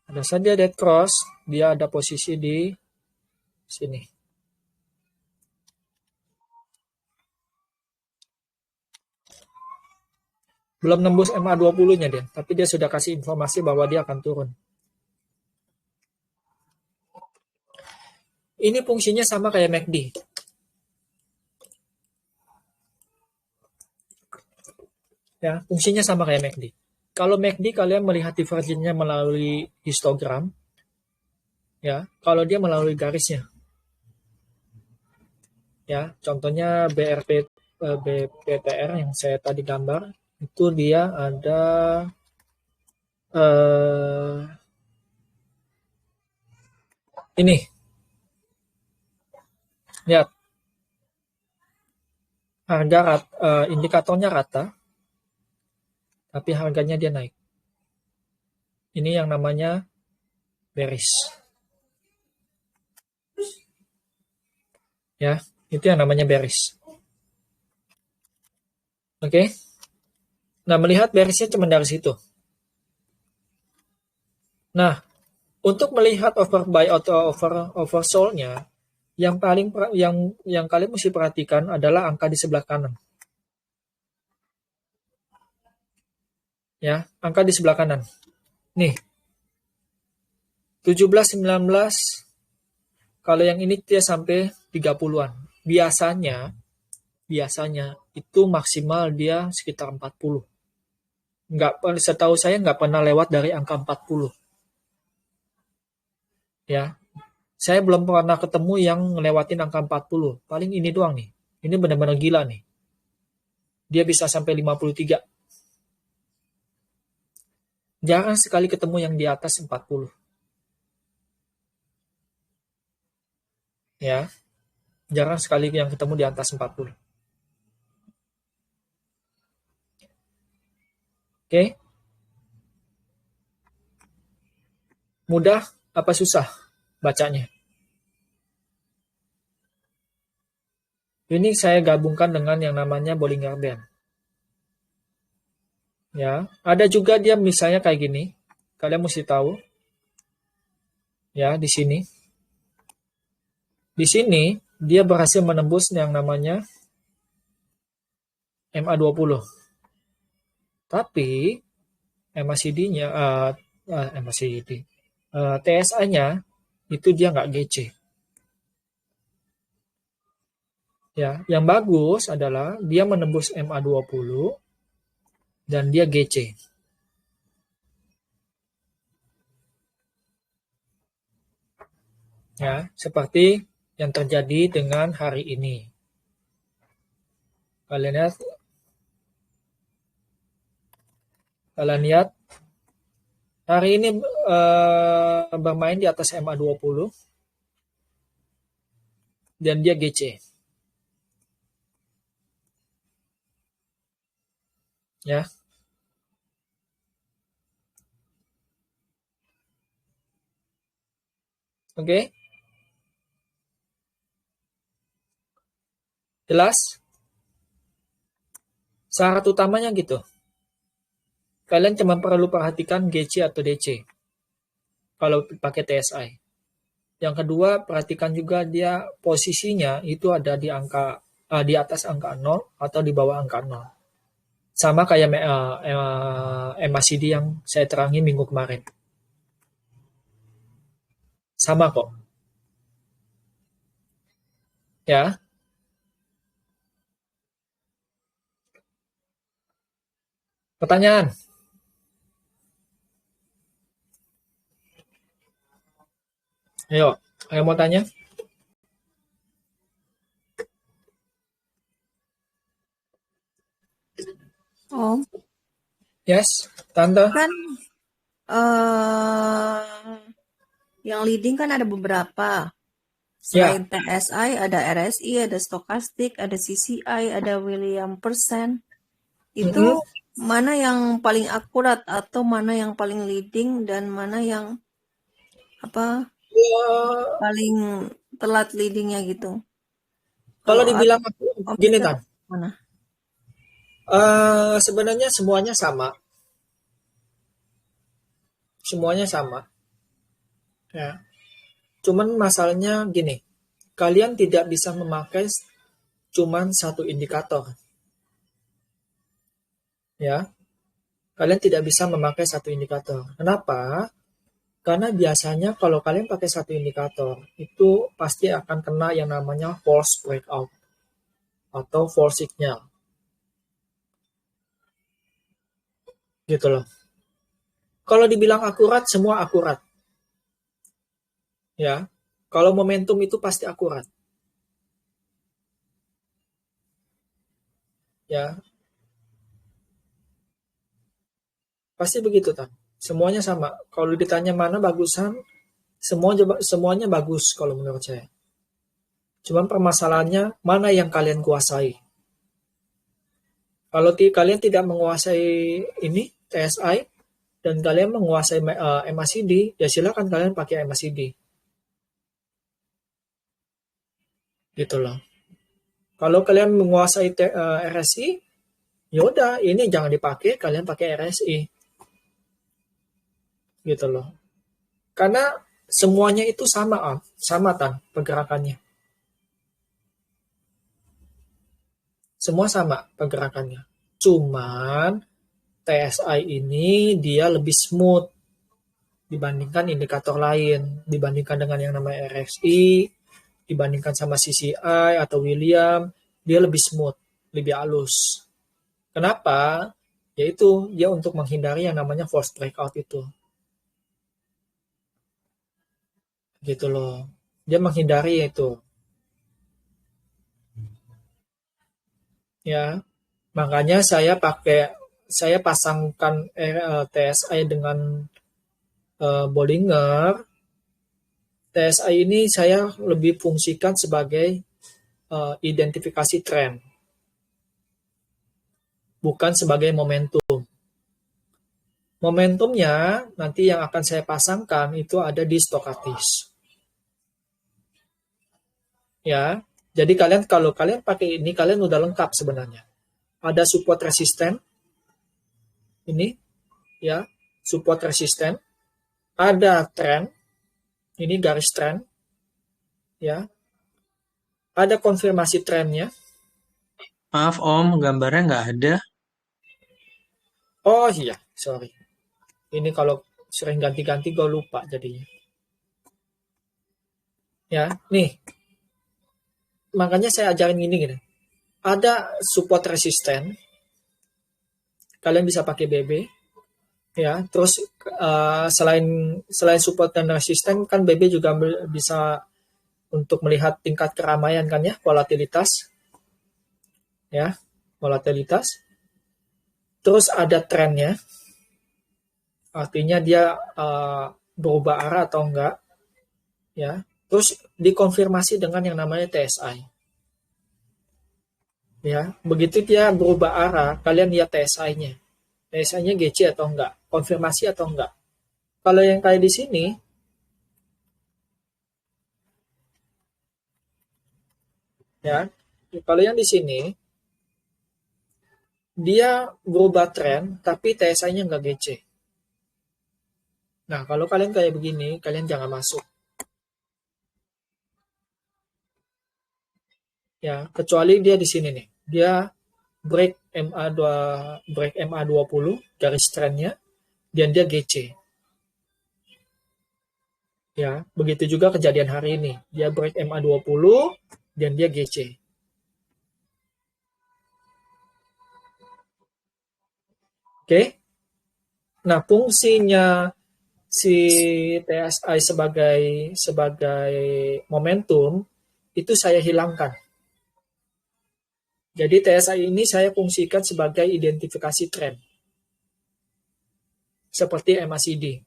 Pada saat dia dead cross, dia ada posisi di sini. Belum nembus MA20-nya dia, tapi dia sudah kasih informasi bahwa dia akan turun. Ini fungsinya sama kayak MACD. Ya, fungsinya sama kayak MACD. Kalau MACD kalian melihat divergennya melalui histogram. Ya, kalau dia melalui garisnya. Ya, contohnya BPTR yang saya tadi gambar, itu dia ada ini. Lihat. Harga indikatornya rata, tapi harganya dia naik. Ini yang namanya bearish. Ya, itu yang namanya bearish. Oke. Nah, melihat bearishnya cuma dari situ. Nah, untuk melihat overbuy atau oversold-nya, yang kalian mesti perhatikan adalah angka di sebelah kanan. Ya, angka di sebelah kanan. Nih. 17, 19, kalau yang ini dia sampai 30-an. Biasanya itu maksimal dia sekitar 40. Setahu saya nggak pernah lewat dari angka 40. Ya. Saya belum pernah ketemu yang ngelewatin angka 40. Paling ini doang nih. Ini benar-benar gila nih. Dia bisa sampai 53. Jarang sekali ketemu yang di atas 40. Ya. Jarang sekali yang ketemu di atas 40. Oke. Mudah apa susah bacanya? Ini saya gabungkan dengan yang namanya Bollinger Band. Ya, ada juga dia misalnya kayak gini. Kalian mesti tahu. Ya, di sini. Di sini dia berhasil menembus yang namanya MA20. Tapi MACD-nya TSI-nya itu dia nggak GC. Ya, yang bagus adalah dia menembus MA20 dan dia GC. Ya, seperti yang terjadi dengan hari ini. Kalian lihat hari ini bermain di atas MA20 dan dia GC. Ya. Oke. Jelas? Syarat utamanya gitu. Kalian cuma perlu perhatikan GC atau DC kalau pakai TSI. Yang kedua, perhatikan juga dia posisinya itu ada di di atas angka 0 atau di bawah angka 0. Sama kayak MACD yang saya terangi minggu kemarin. Sama kok. Ya. Pertanyaan? Ayo, mau tanya? Om, Yes, Tante. kan yang leading kan ada beberapa. Selain TSI, ada RSI, ada Stochastic, ada CCI, ada William Percent. Itu mana yang paling akurat atau mana yang paling leading dan mana yang paling telat leadingnya gitu? Kalau dibilang gini, Tan. Mana? Sebenarnya semuanya sama. Semuanya sama. Ya. Cuman masalahnya gini. Kalian tidak bisa memakai cuman satu indikator. Ya. Kalian tidak bisa memakai satu indikator. Kenapa? Karena biasanya kalau kalian pakai satu indikator, itu pasti akan kena yang namanya false breakout atau false signal. Gitu loh. Kalau dibilang akurat, semua akurat. Ya. Kalau momentum itu pasti akurat. Ya. Pasti begitu, Tan. Semuanya sama. Kalau ditanya mana bagusan, semuanya bagus kalau menurut saya. Cuman permasalahannya mana yang kalian kuasai. Kalau kalian tidak menguasai ini TSI dan kalian menguasai MACD, ya silakan kalian pakai MACD. Gitu loh. Kalau kalian menguasai RSI, ya udah ini jangan dipakai, kalian pakai RSI. Gitu loh. Karena semuanya itu sama Tan pergerakannya. Semua sama pergerakannya. Cuman TSI ini dia lebih smooth dibandingkan indikator lain, dibandingkan dengan yang namanya RSI, dibandingkan sama CCI atau William, dia lebih smooth, lebih halus. Kenapa? Yaitu dia untuk menghindari yang namanya false breakout itu. Gitu loh. Dia menghindari itu. Ya. Makanya saya pasangkan TSI dengan Bollinger. TSI ini saya lebih fungsikan sebagai identifikasi tren. Bukan sebagai momentum. Momentumnya nanti yang akan saya pasangkan itu ada di stokastis. Ya, jadi kalau kalian pakai ini kalian udah lengkap sebenarnya. Ada support resisten. Ini ya, support resisten. Ada tren. Ini garis tren. Ya. Ada konfirmasi trennya. Maaf Om, gambarnya nggak ada. Oh iya, sorry. Ini kalau sering ganti-ganti gue lupa jadinya. Ya, nih. Makanya saya ajarin gini. Ada support resisten. Kalian bisa pakai BB. Ya, terus selain support dan resisten kan BB juga bisa untuk melihat tingkat keramaian kan ya, volatilitas. Ya. volatilitas. Terus ada trennya, artinya dia berubah arah atau enggak, ya. Terus dikonfirmasi dengan yang namanya TSI. Ya, begitu dia berubah arah, kalian lihat TSI-nya. TSI-nya GC atau enggak, konfirmasi atau enggak. Kalau yang kayak di sini, ya, kalau yang di sini dia berubah tren, tapi TSI-nya enggak GC. Nah, kalau kalian kayak begini, kalian jangan masuk. Ya, kecuali dia di sini nih. Dia break MA20 garis trennya dan dia GC. Ya, begitu juga kejadian hari ini. Dia break MA20 dan dia GC. Oke. Nah, fungsinya si TSI sebagai momentum itu saya hilangkan. Jadi TSI ini saya fungsikan sebagai identifikasi tren. Seperti MACD.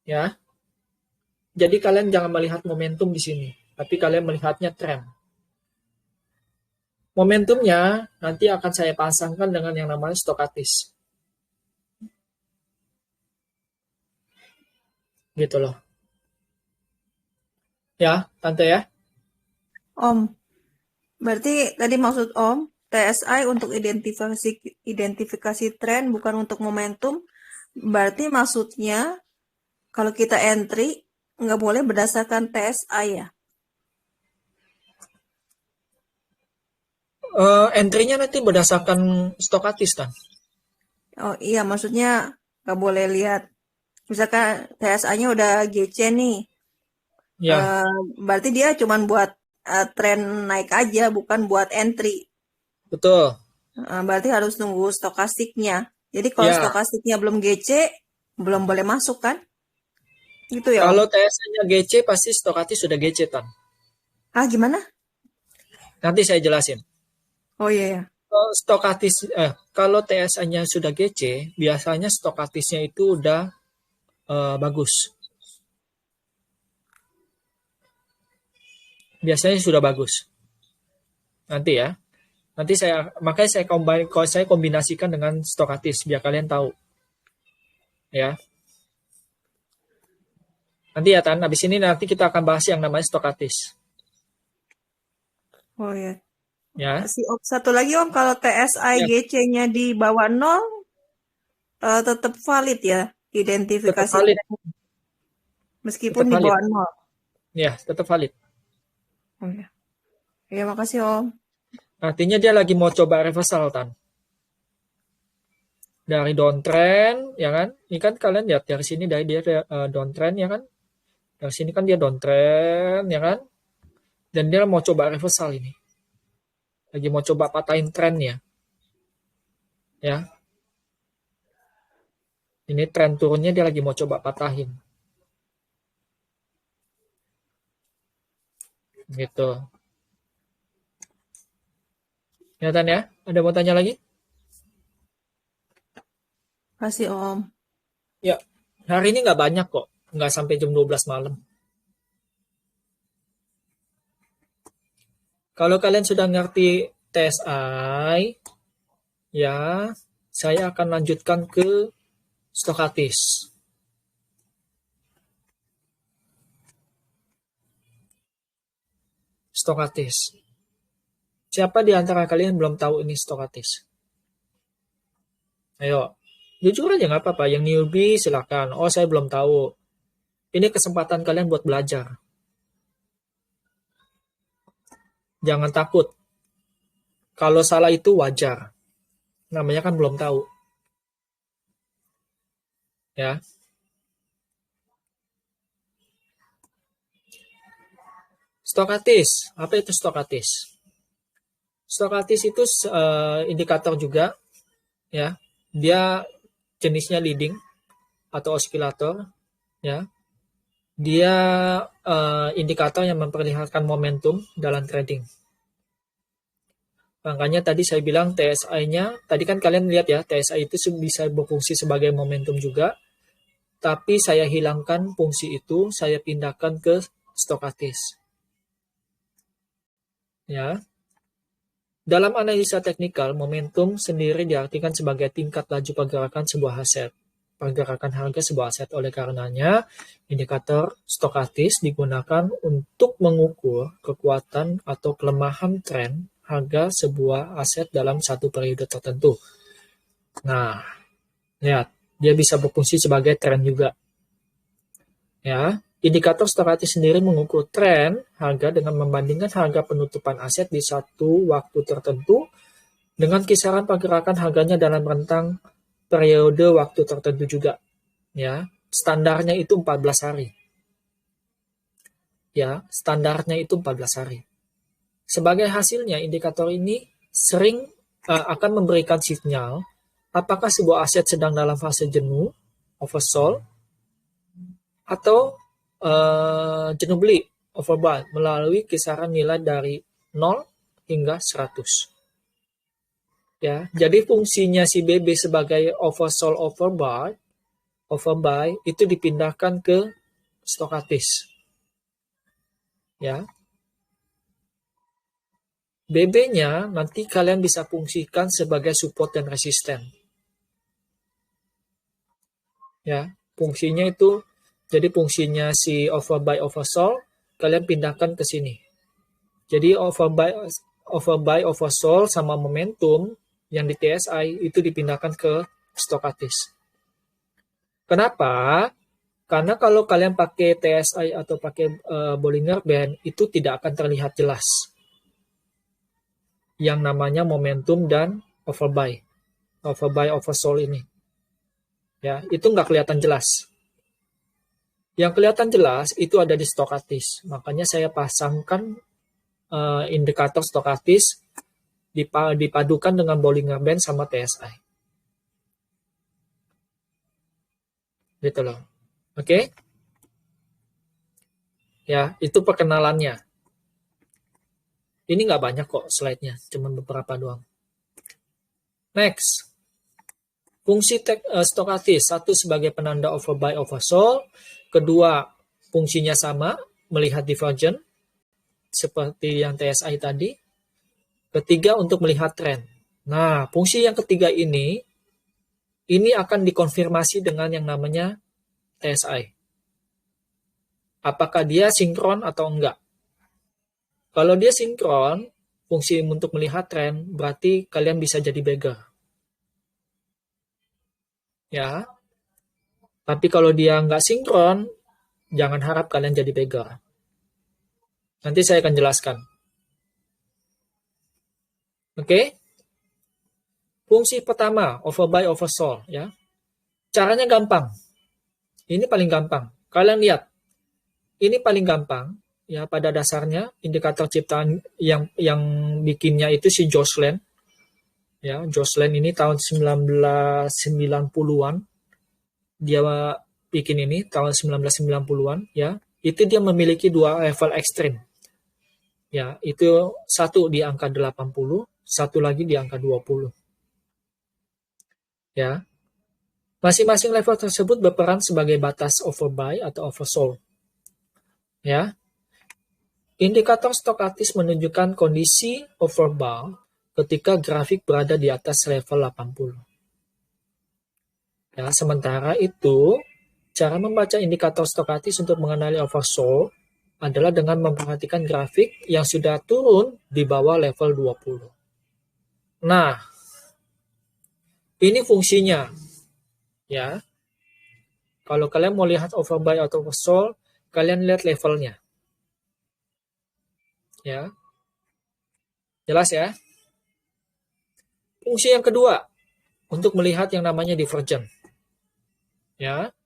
Ya. Jadi kalian jangan melihat momentum di sini, tapi kalian melihatnya tren. Momentumnya nanti akan saya pasangkan dengan yang namanya stokatis. Gitu loh. Ya, Tante ya. Om, berarti tadi maksud Om, TSI untuk identifikasi tren bukan untuk momentum. Berarti maksudnya kalau kita entry nggak boleh berdasarkan TSI ya? Entry-nya nanti berdasarkan stokatis kan. Oh iya, maksudnya nggak boleh lihat. Misalkan TSI-nya udah GC nih, Ya, berarti dia cuma buat tren naik aja, bukan buat entry. betul. Berarti harus nunggu stokastiknya. Jadi kalau Ya, stokastiknya belum GC, belum boleh masuk kan? Gitu ya, Om? kalau TSI-nya GC pasti stokatis sudah GC Tan. Gimana? Nanti saya jelasin. Oh iya ya. Kalau TSI-nya sudah GC, biasanya stokatisnya itu udah bagus. Biasanya sudah bagus. Nanti ya. Nanti makanya saya kombinasikan dengan stokatis biar kalian tahu. Ya. Nanti ya Tan, habis ini nanti kita akan bahas yang namanya stokatis. Oh iya. Ya. Satu lagi Om, kalau TSI Ya. GC-nya di bawah 0, tetap valid ya identifikasi Tetap valid. meskipun Tetap di valid. bawah 0. Ya, tetap valid. Oh iya. Ya, makasih Om. Artinya dia lagi mau coba reversal Tan. Dari downtrend, ya kan? Ini kan kalian lihat dari sini dari dia downtrend, ya kan? Dari sini kan dia downtrend, ya kan? Dan dia mau coba reversal ini. Lagi mau coba patahin trennya. Ya. Ini tren turunnya dia lagi mau coba patahin. Gitu. Ya Tan ya? Ada mau tanya lagi? Makasih Om. Ya. Hari ini nggak banyak kok. Nggak sampai jam 12 malam. Kalau kalian sudah ngerti TSI, ya, saya akan lanjutkan ke stokatis. Stokatis. Siapa di antara kalian belum tahu ini stokatis? Ayo, jujur aja nggak apa-apa. Yang newbie silakan. Oh, saya belum tahu. Ini kesempatan kalian buat belajar. Jangan takut. Kalau salah itu wajar. Namanya kan belum tahu. Ya. Stokatis. Apa itu stokatis? Stokatis itu indikator juga. Ya. Dia jenisnya leading atau osilator. Ya. Dia indikator yang memperlihatkan momentum dalam trading. Makanya tadi saya bilang TSI-nya, tadi kan kalian lihat ya, TSI itu bisa berfungsi sebagai momentum juga, tapi saya hilangkan fungsi itu, saya pindahkan ke stokatis. Ya. Dalam analisa teknikal, momentum sendiri diartikan sebagai tingkat laju pergerakan sebuah aset. Pergerakan harga sebuah aset. Oleh karenanya, indikator stokatis digunakan untuk mengukur kekuatan atau kelemahan tren harga sebuah aset dalam satu periode tertentu. Nah, lihat, dia bisa berfungsi sebagai tren juga. Ya, indikator stokatis sendiri mengukur tren harga dengan membandingkan harga penutupan aset di satu waktu tertentu dengan kisaran pergerakan harganya dalam rentang periode waktu tertentu juga. Ya, standarnya itu 14 hari. Ya, standarnya itu 14 hari. Sebagai hasilnya, indikator ini sering akan memberikan sinyal apakah sebuah aset sedang dalam fase jenuh, oversold, atau jenuh beli, overbuy, melalui kisaran nilai dari 0 hingga 100. Ya, jadi fungsinya si BB sebagai oversold, overbuy itu dipindahkan ke stokatis. Ya. BB-nya nanti kalian bisa fungsikan sebagai support dan resisten. Ya, fungsinya itu, jadi fungsinya si overbuy, oversold, kalian pindahkan ke sini. Jadi overbuy, oversold sama momentum yang di TSI itu dipindahkan ke stokatis. Kenapa? Karena kalau kalian pakai TSI atau pakai Bollinger Band itu tidak akan terlihat jelas yang namanya momentum dan overbuy, oversold ini. Ya, itu nggak kelihatan jelas. Yang kelihatan jelas itu ada di stokatis. Makanya saya pasangkan indikator stokatis dipadukan dengan Bollinger Band sama TSI. Gitu loh. Oke? Ya, itu perkenalannya. Ini nggak banyak kok slide-nya, cuma beberapa doang. Next. Fungsi stokatis, satu sebagai penanda overbuy, oversold. Kedua, fungsinya sama, melihat divergent, seperti yang TSI tadi. Ketiga, untuk melihat tren. Nah, fungsi yang ketiga ini akan dikonfirmasi dengan yang namanya TSI. Apakah dia sinkron atau enggak? Kalau dia sinkron, fungsi untuk melihat tren, berarti kalian bisa jadi beggar. Ya. Tapi kalau dia nggak sinkron, jangan harap kalian jadi beggar. Nanti saya akan jelaskan. Oke? Fungsi pertama, overbuy, oversold. Ya. Caranya gampang. Ini paling gampang. Kalian lihat. Ini paling gampang. Ya, pada dasarnya indikator ciptaan yang bikinnya itu si Joslen. Ya, Joslen ini tahun 1990-an. Dia bikin ini tahun 1990-an, ya. Itu dia memiliki dua level ekstrim. Ya, itu satu di angka 80, satu lagi di angka 20. Ya. Masing-masing level tersebut berperan sebagai batas overbuy atau oversold. Ya. Indikator stokatis menunjukkan kondisi overbuy ketika grafik berada di atas level 80. Ya, sementara itu, cara membaca indikator stokatis untuk mengenali oversold adalah dengan memperhatikan grafik yang sudah turun di bawah level 20. Nah, ini fungsinya. Ya. Kalau kalian mau lihat overbuy atau oversold, kalian lihat levelnya. Ya. Jelas ya? Fungsi yang kedua, untuk melihat yang namanya divergent. Ya.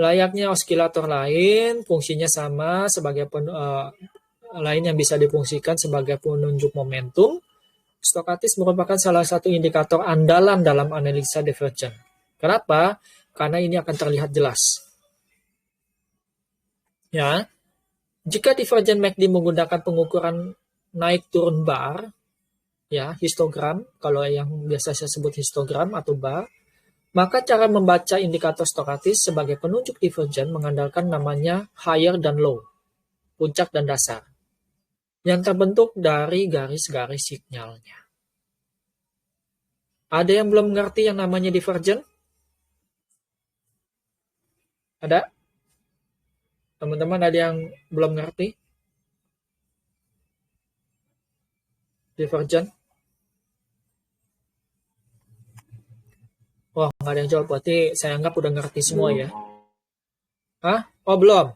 Layaknya osilator lain, fungsinya sama sebagai lain yang bisa difungsikan sebagai penunjuk momentum. Stokatis merupakan salah satu indikator andalan dalam analisa divergent. Kenapa? Karena ini akan terlihat jelas. Ya. Jika divergent MACD menggunakan pengukuran naik turun bar, ya, histogram, kalau yang biasa saya sebut histogram atau bar, maka cara membaca indikator stokatis sebagai penunjuk divergen mengandalkan namanya higher dan low, puncak dan dasar, yang terbentuk dari garis-garis sinyalnya. Ada yang belum mengerti yang namanya divergen? Ada? Teman-teman ada yang belum ngerti? Divergen? Wah, nggak ada yang jawab. Berarti saya anggap udah ngerti semua ya. Hah? Oh, belum?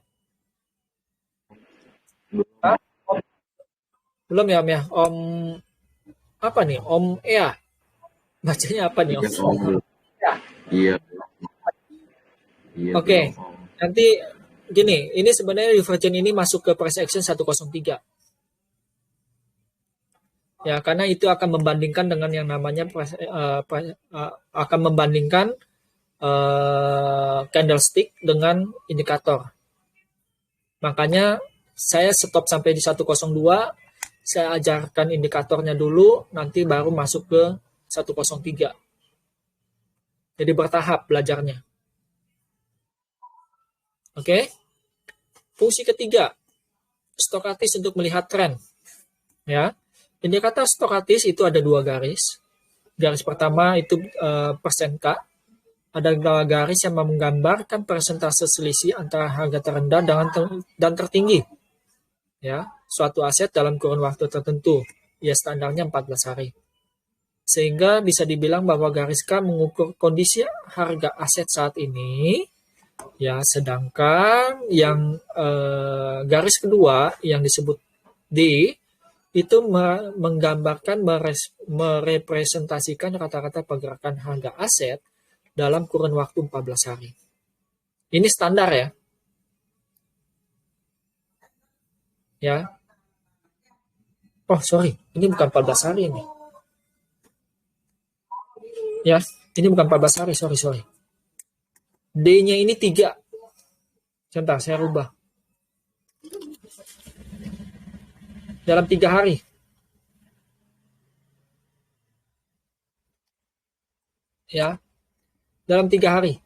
Hah? Belum ya, Om ya? Om, apa nih? Om Ea? Bacanya apa nih, Om? Iya. Iya. Oke, nanti gini, ini sebenarnya divergen ini masuk ke price action 103. Ya, karena itu akan membandingkan dengan yang namanya akan membandingkan candlestick dengan indikator. Makanya saya stop sampai di 102, saya ajarkan indikatornya dulu, nanti baru masuk ke 103. Jadi bertahap belajarnya. Oke. Fungsi ketiga, stokatis untuk melihat tren. Ya. Indikator stokatis itu ada dua garis. Garis pertama itu persen K. Ada garis yang menggambarkan persentase selisih antara harga terendah dan tertinggi. Ya, suatu aset dalam kurun waktu tertentu. Ya, standarnya 14 hari. Sehingga bisa dibilang bahwa garis K mengukur kondisi harga aset saat ini. Ya, sedangkan yang garis kedua yang disebut D itu menggambarkan merepresentasikan rata-rata pergerakan harga aset dalam kurun waktu 14 hari. Ini standar ya. Ya. Oh, sorry. Ini bukan 14 hari ini. Ya, ini bukan 14 hari, sorry. D-nya ini 3. Sebentar, saya rubah. Dalam 3 hari. Ya. Dalam 3 hari.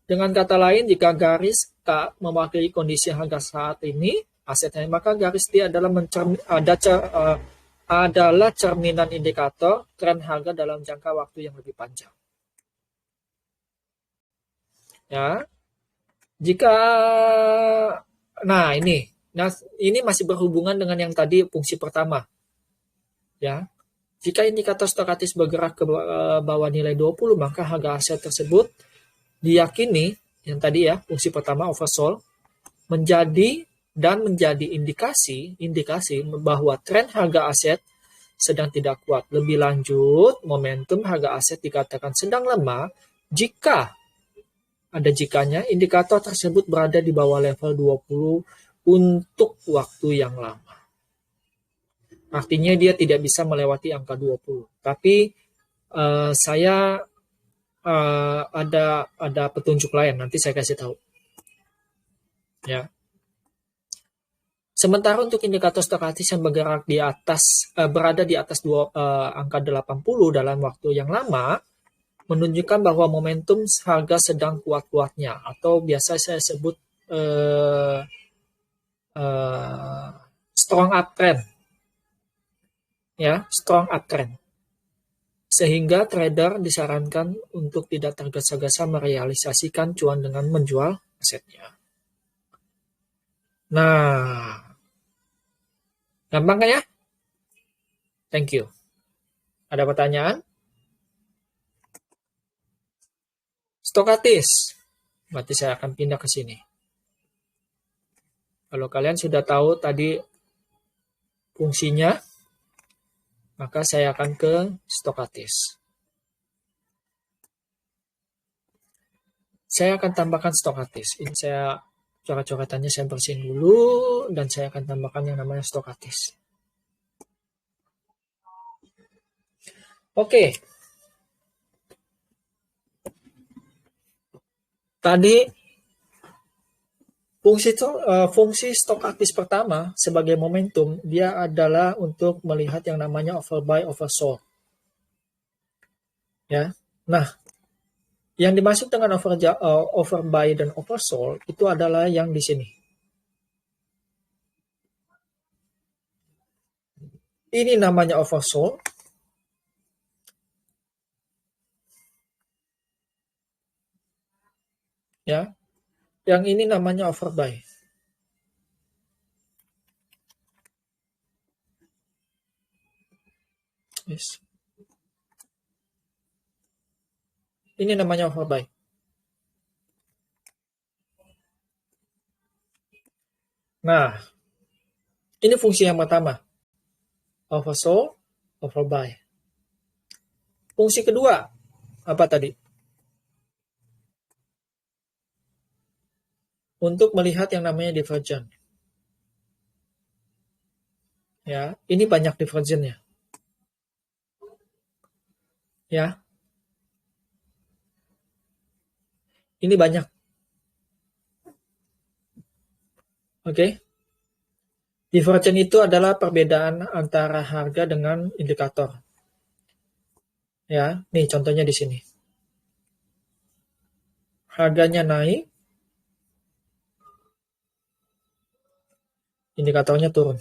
Dengan kata lain, jika garis K mewakili kondisi harga saat ini, asetnya, maka garis D adalah adalah cerminan indikator tren harga dalam jangka waktu yang lebih panjang. Ya. Jika ini masih berhubungan dengan yang tadi fungsi pertama. Ya. Jika indikator stokatis bergerak ke bawah nilai 20, maka harga aset tersebut diyakini yang tadi ya, fungsi pertama oversold menjadi indikasi bahwa tren harga aset sedang tidak kuat. Lebih lanjut, momentum harga aset dikatakan sedang lemah jika ada jikanya indikator tersebut berada di bawah level 20 untuk waktu yang lama. Artinya dia tidak bisa melewati angka 20. Tapi saya ada petunjuk lain, nanti saya kasih tahu. Ya. Sementara untuk indikator stokatis yang bergerak di atas berada di atas angka 80 dalam waktu yang lama menunjukkan bahwa momentum harga sedang kuat-kuatnya atau biasa saya sebut strong uptrend. Ya, strong uptrend. Sehingga trader disarankan untuk tidak tergesa-gesa merealisasikan cuan dengan menjual asetnya. Nah, gampang kan ya? Thank you. Ada pertanyaan? Stokatis. Berarti saya akan pindah ke sini. Kalau kalian sudah tahu tadi fungsinya, maka saya akan ke stokatis. Saya akan tambahkan stokatis. Ini saya coret-coretannya saya bersihin dulu dan saya akan tambahkan yang namanya stokatis. Oke. Tadi Fungsi stokastis pertama sebagai momentum, dia adalah untuk melihat yang namanya overbuy, oversold. Ya. Nah, yang dimaksud dengan overbuy dan oversold itu adalah yang di sini. Ini namanya oversold. Ya. Yang ini namanya overbuy. Yes. Ini namanya overbuy. Nah, ini fungsi yang pertama. Oversold, overbuy. Fungsi kedua, apa tadi? Untuk melihat yang namanya divergen. Ya, ini banyak divergennya. Ya. Ini banyak. Oke. Divergen itu adalah perbedaan antara harga dengan indikator. Ya, nih contohnya di sini. Harganya naik, indikatornya turun.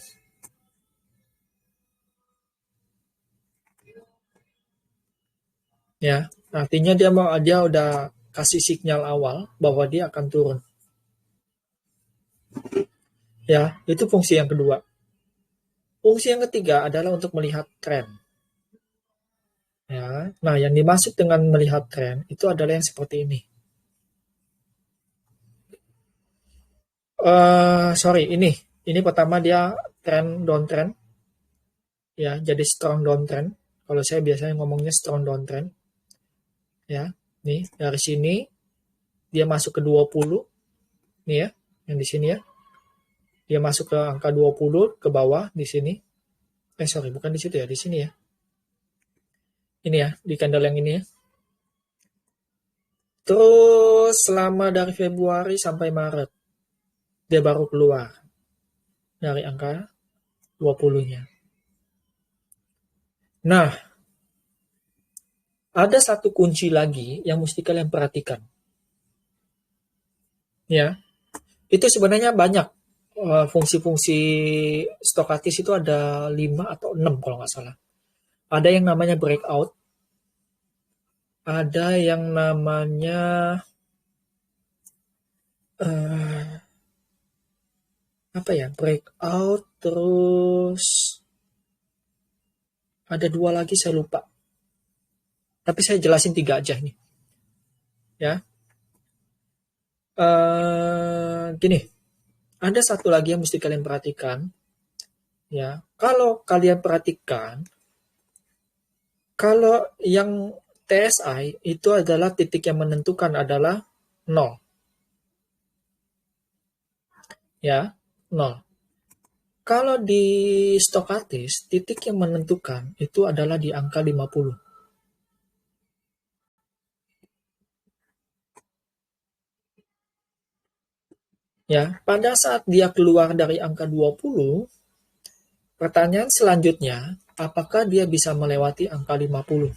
Ya, artinya dia udah kasih sinyal awal bahwa dia akan turun. Ya, itu fungsi yang kedua. Fungsi yang ketiga adalah untuk melihat tren. Ya, nah yang dimaksud dengan melihat tren itu adalah yang seperti ini. Ini pertama dia downtrend. Ya, jadi strong downtrend. Kalau saya biasanya ngomongnya strong downtrend. Ya, nih dari sini dia masuk ke 20. Nih ya, yang di sini ya. Dia masuk ke angka 20 ke bawah di sini. Bukan di situ ya, di sini ya. Ini ya, di candle yang ini ya. Terus selama dari Februari sampai Maret, dia baru keluar dari angka 20-nya. Nah, ada satu kunci lagi yang mesti kalian perhatikan. Ya, itu sebenarnya banyak. Fungsi-fungsi stokastis itu ada 5 atau 6 kalau nggak salah. Ada yang namanya breakout. Ada yang namanya breakout, terus ada 2 lagi saya lupa. Tapi saya jelasin 3 aja nih. Ya. Gini. Ada satu lagi yang mesti kalian perhatikan. Ya, kalau kalian perhatikan, kalau yang TSI itu adalah titik yang menentukan adalah 0. Ya, 0. Kalau di stokastis, titik yang menentukan itu adalah di angka 50. Ya, pada saat dia keluar dari angka 20, pertanyaan selanjutnya, apakah dia bisa melewati angka 50?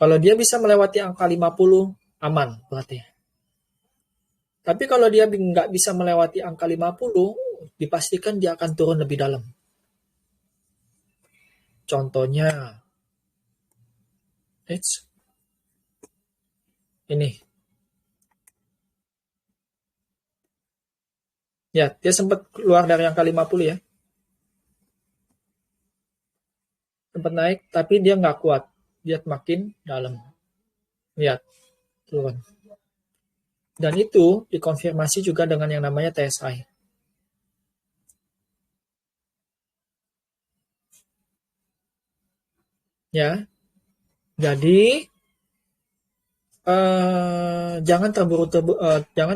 Kalau dia bisa melewati angka 50, aman berarti. Tapi kalau dia nggak bisa melewati angka 50, dipastikan dia akan turun lebih dalam. Contohnya, ini. Ya, dia sempat keluar dari angka 50 ya. Sempat naik, tapi dia nggak kuat. Dia makin dalam. Lihat, turun. Dan itu dikonfirmasi juga dengan yang namanya TSI. Ya, jadi jangan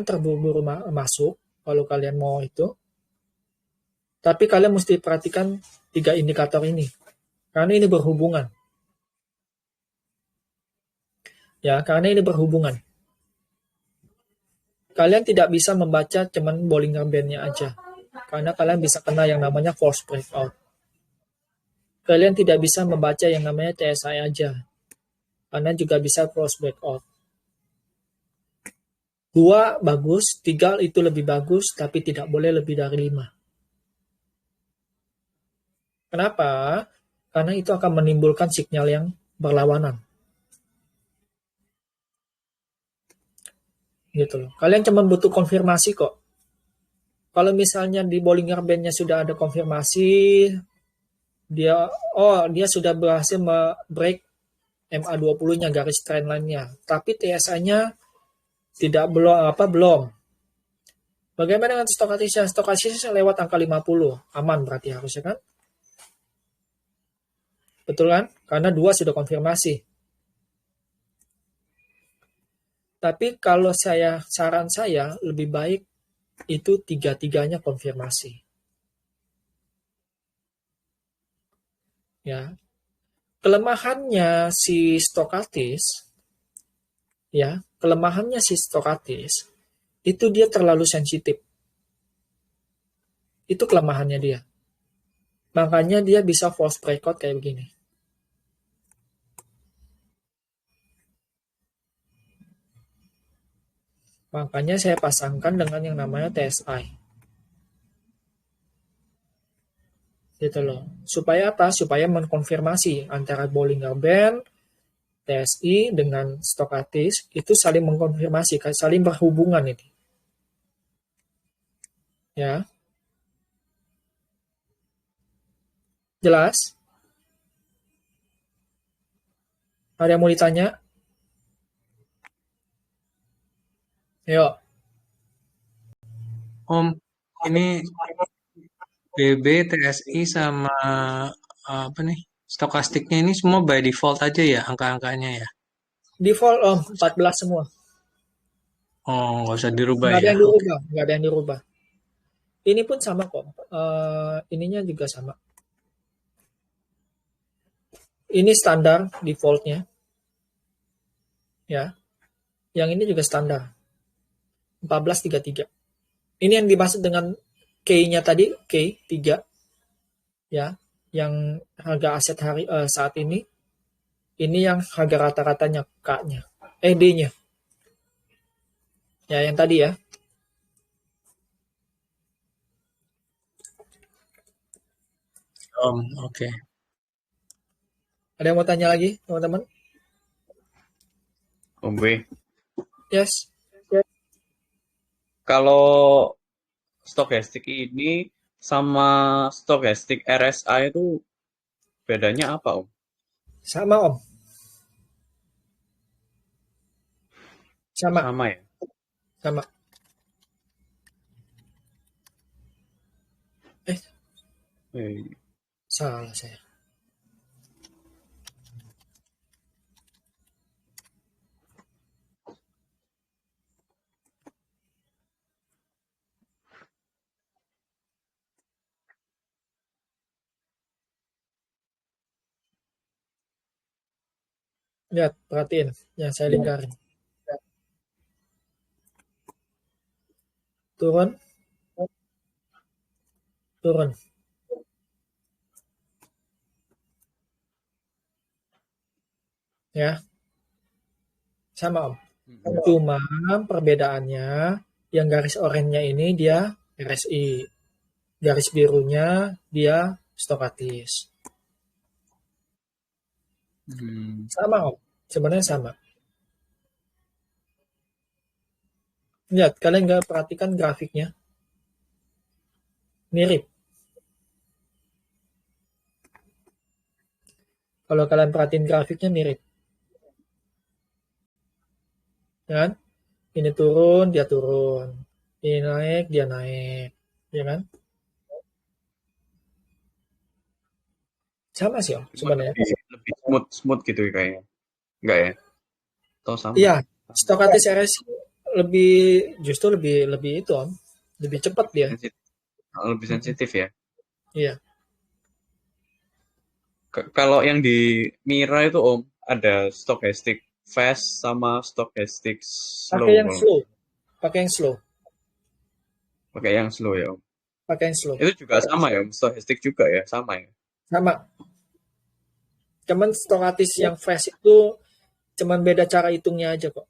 terburu-buru masuk kalau kalian mau itu. Tapi kalian mesti perhatikan 3 indikator ini. Karena ini berhubungan. Ya, karena ini berhubungan. kalian tidak bisa membaca cuman Bollinger Band-nya aja. Karena kalian bisa kena yang namanya false breakout. Kalian tidak bisa membaca yang namanya TSI aja. Karena juga bisa false breakout. 2 bagus, 3 itu lebih bagus, tapi tidak boleh lebih dari 5. Kenapa? Karena itu akan menimbulkan sinyal yang berlawanan. Gitu loh. Kalian cuma butuh konfirmasi kok. Kalau misalnya di Bollinger Band-nya sudah ada konfirmasi, dia sudah berhasil break MA20-nya, garis trendline-nya. Tapi TSI-nya belum. Bagaimana dengan stokastisnya? Stokastisnya lewat angka 50. Aman berarti harusnya kan? Betul kan? Karena 2 sudah konfirmasi. Tapi kalau saran saya lebih baik itu 3-3-nya konfirmasi. Ya. Kelemahannya si stokastis itu dia terlalu sensitif. Itu kelemahannya dia. Makanya dia bisa false breakout kayak begini. Makanya saya pasangkan dengan yang namanya TSI. Gitu loh. Supaya apa? Supaya mengkonfirmasi antara Bollinger Band, TSI dengan stokastis itu saling mengkonfirmasi, saling berhubungan ini. Ya. Jelas? Ada yang mau ditanya? Yuk. Om, ini BB, TSI sama apa nih? Stokastiknya ini semua by default aja ya angka-angkanya ya? Default 14 semua. Oh, nggak usah dirubah Nggak ada ya? yang dirubah. Nggak ada yang dirubah. Ini pun sama kok. Ininya juga sama. Ini standar defaultnya. Ya. Yang ini juga standar. 1433. Ini yang dimaksud dengan K-nya tadi, K3. Ya. Yang harga aset saat ini. Ini yang harga rata-ratanya K-nya. D-nya. Ya, yang tadi ya. Oke. Ada yang mau tanya lagi, teman-teman? Om B. Yes. Kalau stokastik ini sama stokastik RSI itu bedanya apa, Om? Sama, Om. Sama. Sama ya? Sama. Salah saya. Lihat, perhatiin yang saya lingkarin. Turun. Turun. Ya. Sama, Om. Cuma perbedaannya yang garis oranye ini dia RSI. Garis birunya dia stokastis. Sama, Om. Sebenarnya sama. Lihat, kalian nggak perhatikan grafiknya? Mirip. Kalau kalian perhatiin grafiknya mirip. Kan? Ini turun, dia turun. Ini naik, dia naik. Ya kan? Sama sih, Om, sebenarnya. Lebih smooth gitu kayaknya. Enggak ya? Atau sama? Iya, stokastis RSI justru lebih itu, Om. Lebih cepat dia. Lebih sensitif ya? Iya. Kalau yang di Mira itu, Om, ada stokastik fast sama stokastik slow. Pakai yang slow. pakai yang slow, Pakai yang slow ya, Om. pakai yang slow. Itu juga sama ya, Om. Stochastic juga ya, sama ya. Sama. Cuman stochastic yang fast itu cuman beda cara hitungnya aja kok.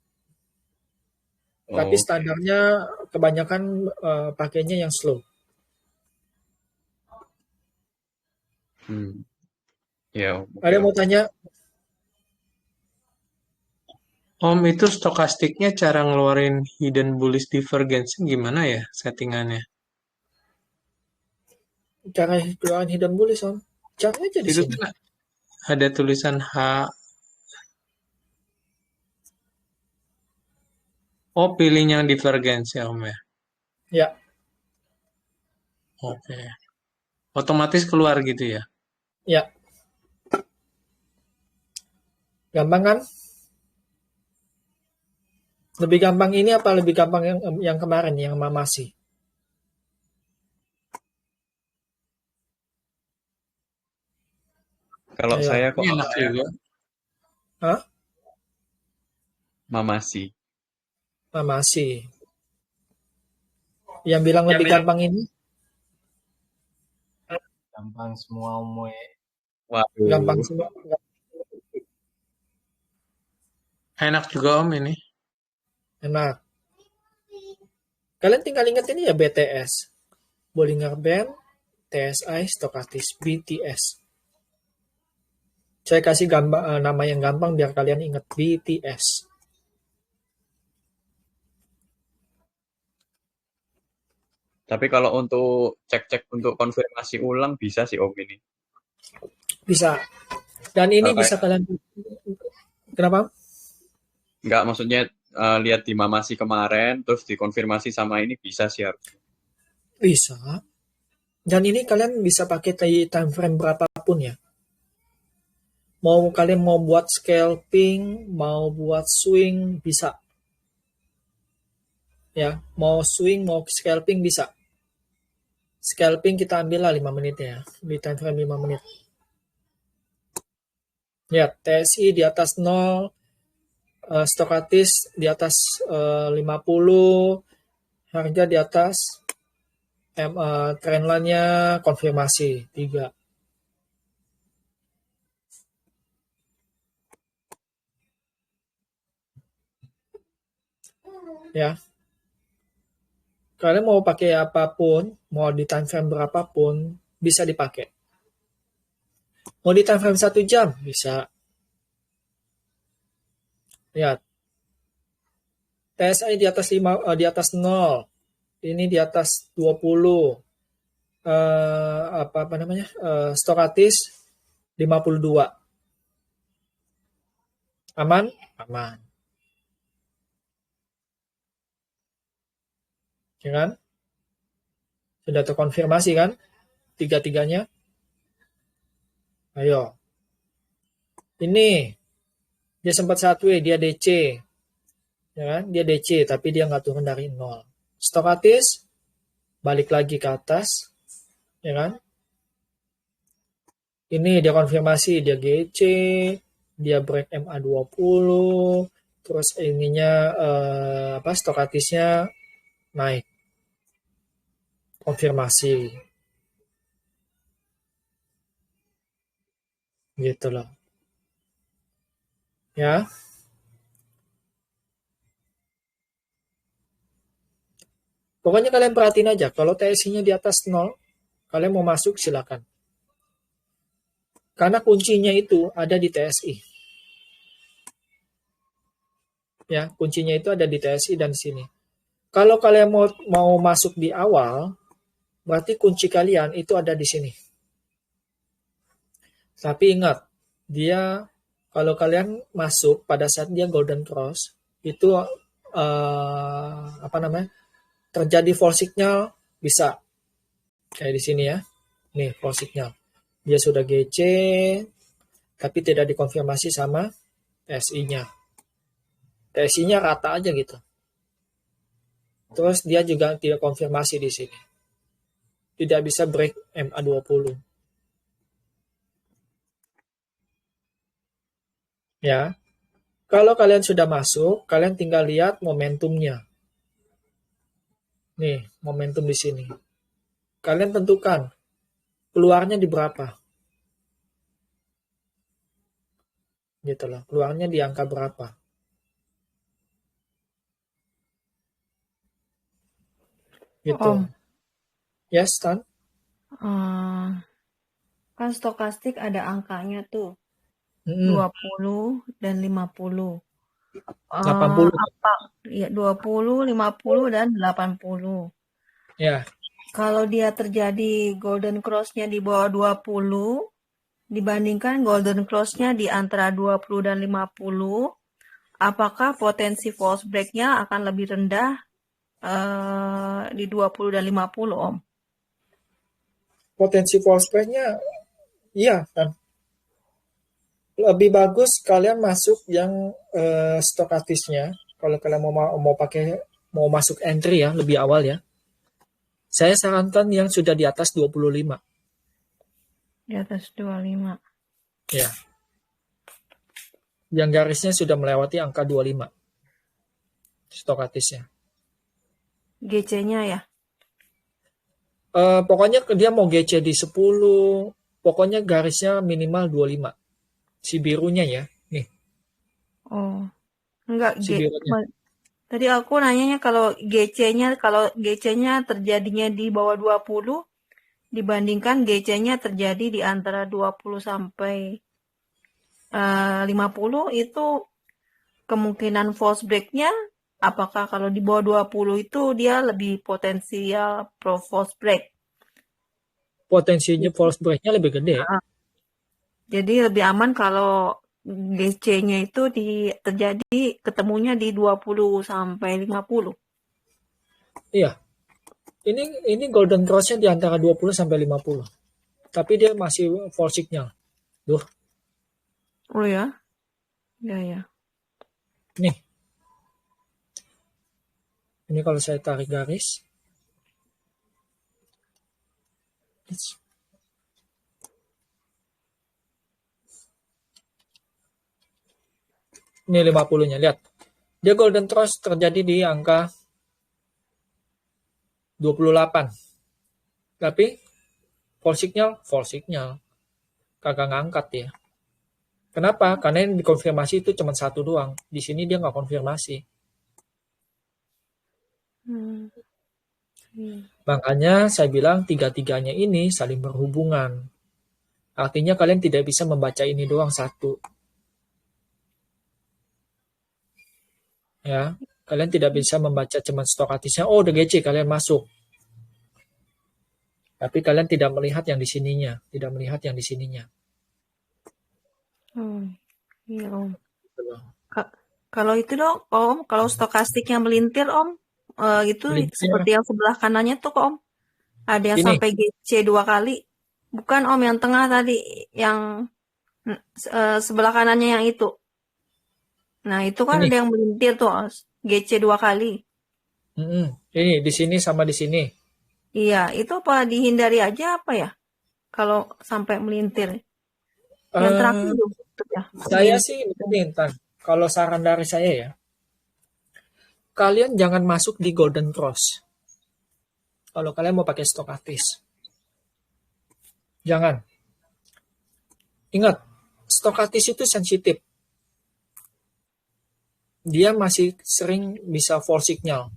Tapi Oke. standarnya kebanyakan pakainya yang slow. Ya, Om. Oke, Ada yang Om. mau tanya? Om, itu stokastiknya cara ngeluarin hidden bullish divergence gimana ya settingannya? Cara keluaran hidden bullish, Om. Cari aja di Itu sini. kan ada tulisan H. Oh, pilih yang divergence ya, Om ya. Ya, Oke. Otomatis keluar gitu ya. ya. Gampang kan? Lebih gampang ini apa lebih gampang yang kemarin, yang Mamasi? Kalau Ayo. saya kok Ini enak juga. Hah? Mamasi. Mamasi. Yang bilang lebih gampang ini? Gampang semua Om. Waduh. Gampang semua. Enak juga Om ini. Enak. Kalian tinggal ingat ini ya BTS. Bollinger Band, TSI, Stochastic, BTS. Saya kasih nama yang gampang biar kalian ingat BTS. Tapi kalau untuk cek-cek untuk konfirmasi ulang bisa sih Om ini. Bisa. Dan ini Kalau bisa kalian... Kenapa? Enggak, maksudnya lihat di Mamasi kemarin, terus dikonfirmasi sama ini bisa sih harusnya. Bisa. Dan ini kalian bisa pakai time frame berapapun ya. Mau kalian mau buat scalping, mau buat swing, bisa. Ya, mau swing, mau scalping bisa. Scalping kita ambil lah 5 menit ya. Di time frame 5 menit. Ya, TSI di atas 0, Stochastic di atas 50, harga di atas, trendline-nya konfirmasi 3. Ya. Kalian mau pakai apapun, mau di time frame berapapun, bisa dipakai. Mau di time frame 1 jam, bisa. Lihat. TSI di atas 5, di atas 0. Ini di atas 20. Apa namanya? Stochastic 52. Aman? Aman. Ya kan? Sudah terkonfirmasi kan? Tiga-tiganya. Ayo. Ini. Dia sempat 1W, dia DC. Ya kan? Dia DC, tapi dia nggak turun dari 0. Stochastic balik lagi ke atas. Ya kan? Ini dia konfirmasi, dia GC, dia break MA20, terus ininya Stochasticnya naik. Konfirmasi. Gitu loh. Ya. Pokoknya kalian perhatiin aja, kalau TSI-nya di atas 0, kalian mau masuk silakan. Karena kuncinya itu ada di TSI. Ya, kuncinya itu ada di TSI dan di sini. Kalau kalian mau masuk di awal, berarti kunci kalian itu ada di sini. Tapi ingat, dia kalau kalian masuk pada saat dia golden cross, itu terjadi false signal, bisa kayak di sini ya. Nih false signal. Dia sudah GC, tapi tidak dikonfirmasi sama TSI-nya. TSI-nya rata aja gitu. Terus dia juga tidak konfirmasi di sini. Tidak bisa break MA20. Ya. Kalau kalian sudah masuk, kalian tinggal lihat momentumnya. Nih, momentum di sini. Kalian tentukan keluarnya di berapa. Gitu loh. Keluarnya di angka berapa. Gitu. Om, Yes, Tan? eh, kan stokastik ada angkanya tuh, Mm-mm. 20 dan 50. 80. Ya, 20, 50, dan 80. Ya, Kalau dia terjadi golden cross-nya di bawah 20, dibandingkan golden cross-nya di antara 20 dan 50, apakah potensi false break-nya akan lebih rendah di 20 dan 50, Om? potensi false break-nya iya kan. Lebih bagus kalian masuk yang stokastisnya. Kalau kalian mau masuk entry ya lebih awal ya. Saya sarankan yang sudah di atas 25. Di atas 25. Ya. Yang garisnya sudah melewati angka 25. Stokastisnya. GC-nya ya. Pokoknya dia mau GC di 10, pokoknya garisnya minimal 25. Si birunya ya. Nih, Oh, enggak si birunya. Tadi aku nanyanya kalau GC-nya terjadinya di bawah 20 dibandingkan GC-nya terjadi di antara 20 sampai 50, itu kemungkinan false break-nya apakah kalau di bawah 20 itu dia lebih potensial pro false break? Potensinya false break-nya lebih gede. Jadi lebih aman kalau GC-nya itu terjadi ketemunya di 20 sampai 50. Iya. Ini golden cross-nya di antara 20 sampai 50. Tapi dia masih false signal. Duh. Oh ya? Ya. Nih. Ini kalau saya tarik garis. Ini 50-nya, lihat. Dia golden cross terjadi di angka 28. Tapi false signal. Kagak ngangkat ya. Kenapa? Karena yang dikonfirmasi itu cuma satu doang. Di sini dia nggak konfirmasi. Makanya saya bilang tiga-tiganya ini saling berhubungan. Artinya kalian tidak bisa membaca ini doang satu. Ya, kalian tidak bisa membaca cuma stokastisnya. Oh, udah GC kalian masuk. Tapi kalian tidak melihat yang di sininya, tidak melihat yang di sininya. Iya, Om. Kalau itu dong, Om, kalau stokastiknya melintir, Om, itu Melintir. seperti yang sebelah kanannya tuh, Om. Ada yang Ini. sampai GC 2 kali. Bukan, Om, yang tengah tadi, yang sebelah kanannya yang itu. Nah, itu kan Ini. ada yang melintir tuh, GC 2 kali. Ini di sini sama di sini. Iya, itu apa dihindari aja apa ya? Kalau sampai melintir. Yang terakhir tuh ya. Saya sih begini, Tan. Kalau saran dari saya ya, kalian jangan masuk di golden cross. Kalau kalian mau pakai stokastis. Jangan. Ingat, stokastis itu sensitif. Dia masih sering bisa false signal.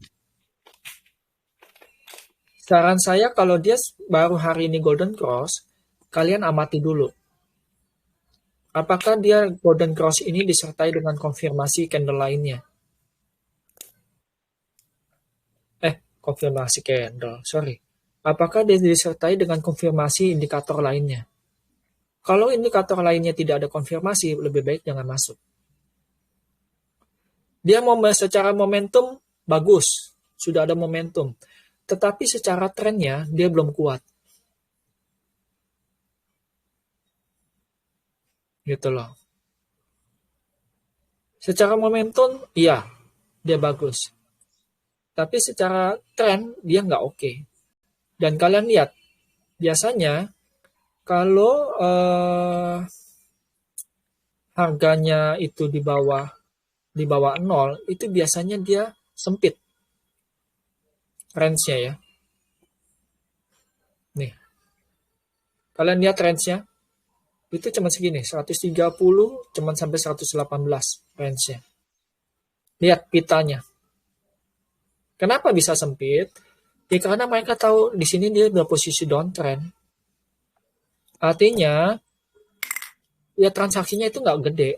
Saran saya kalau dia baru hari ini golden cross, kalian amati dulu. Apakah dia golden cross ini disertai dengan konfirmasi candle lainnya? Konfirmasi candle, sorry. Apakah dia disertai dengan konfirmasi indikator lainnya? Kalau indikator lainnya tidak ada konfirmasi, lebih baik jangan masuk. Dia secara momentum bagus, sudah ada momentum. Tetapi secara trennya dia belum kuat. Gitu loh. Secara momentum, iya, dia bagus. Tapi secara tren, dia nggak oke. Dan kalian lihat, biasanya kalau harganya itu di bawah 0, itu biasanya dia sempit. range-nya ya. Nih. Kalian lihat range-nya. Itu cuma segini, 130 cuma sampai 118 range-nya. Lihat pitanya. Kenapa bisa sempit? Ya karena mereka tahu di sini dia udah posisi downtrend. Artinya ya transaksinya itu nggak gede.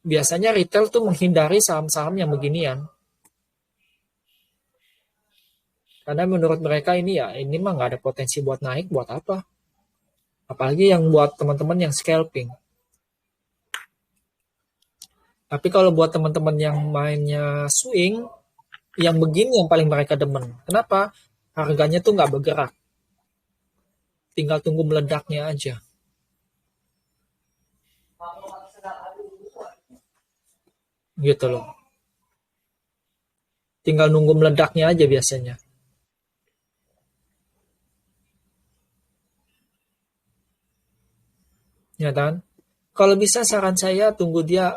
Biasanya retail tuh menghindari saham-saham yang beginian. Karena menurut mereka ini mah nggak ada potensi buat naik, buat apa? Apalagi yang buat teman-teman yang scalping. Tapi kalau buat teman-teman yang mainnya swing, yang begini yang paling mereka demen. Kenapa? Harganya tuh nggak bergerak. Tinggal tunggu meledaknya aja. Gitu loh. Tinggal nunggu meledaknya aja biasanya. Ya kan? Kalau bisa saran saya tunggu dia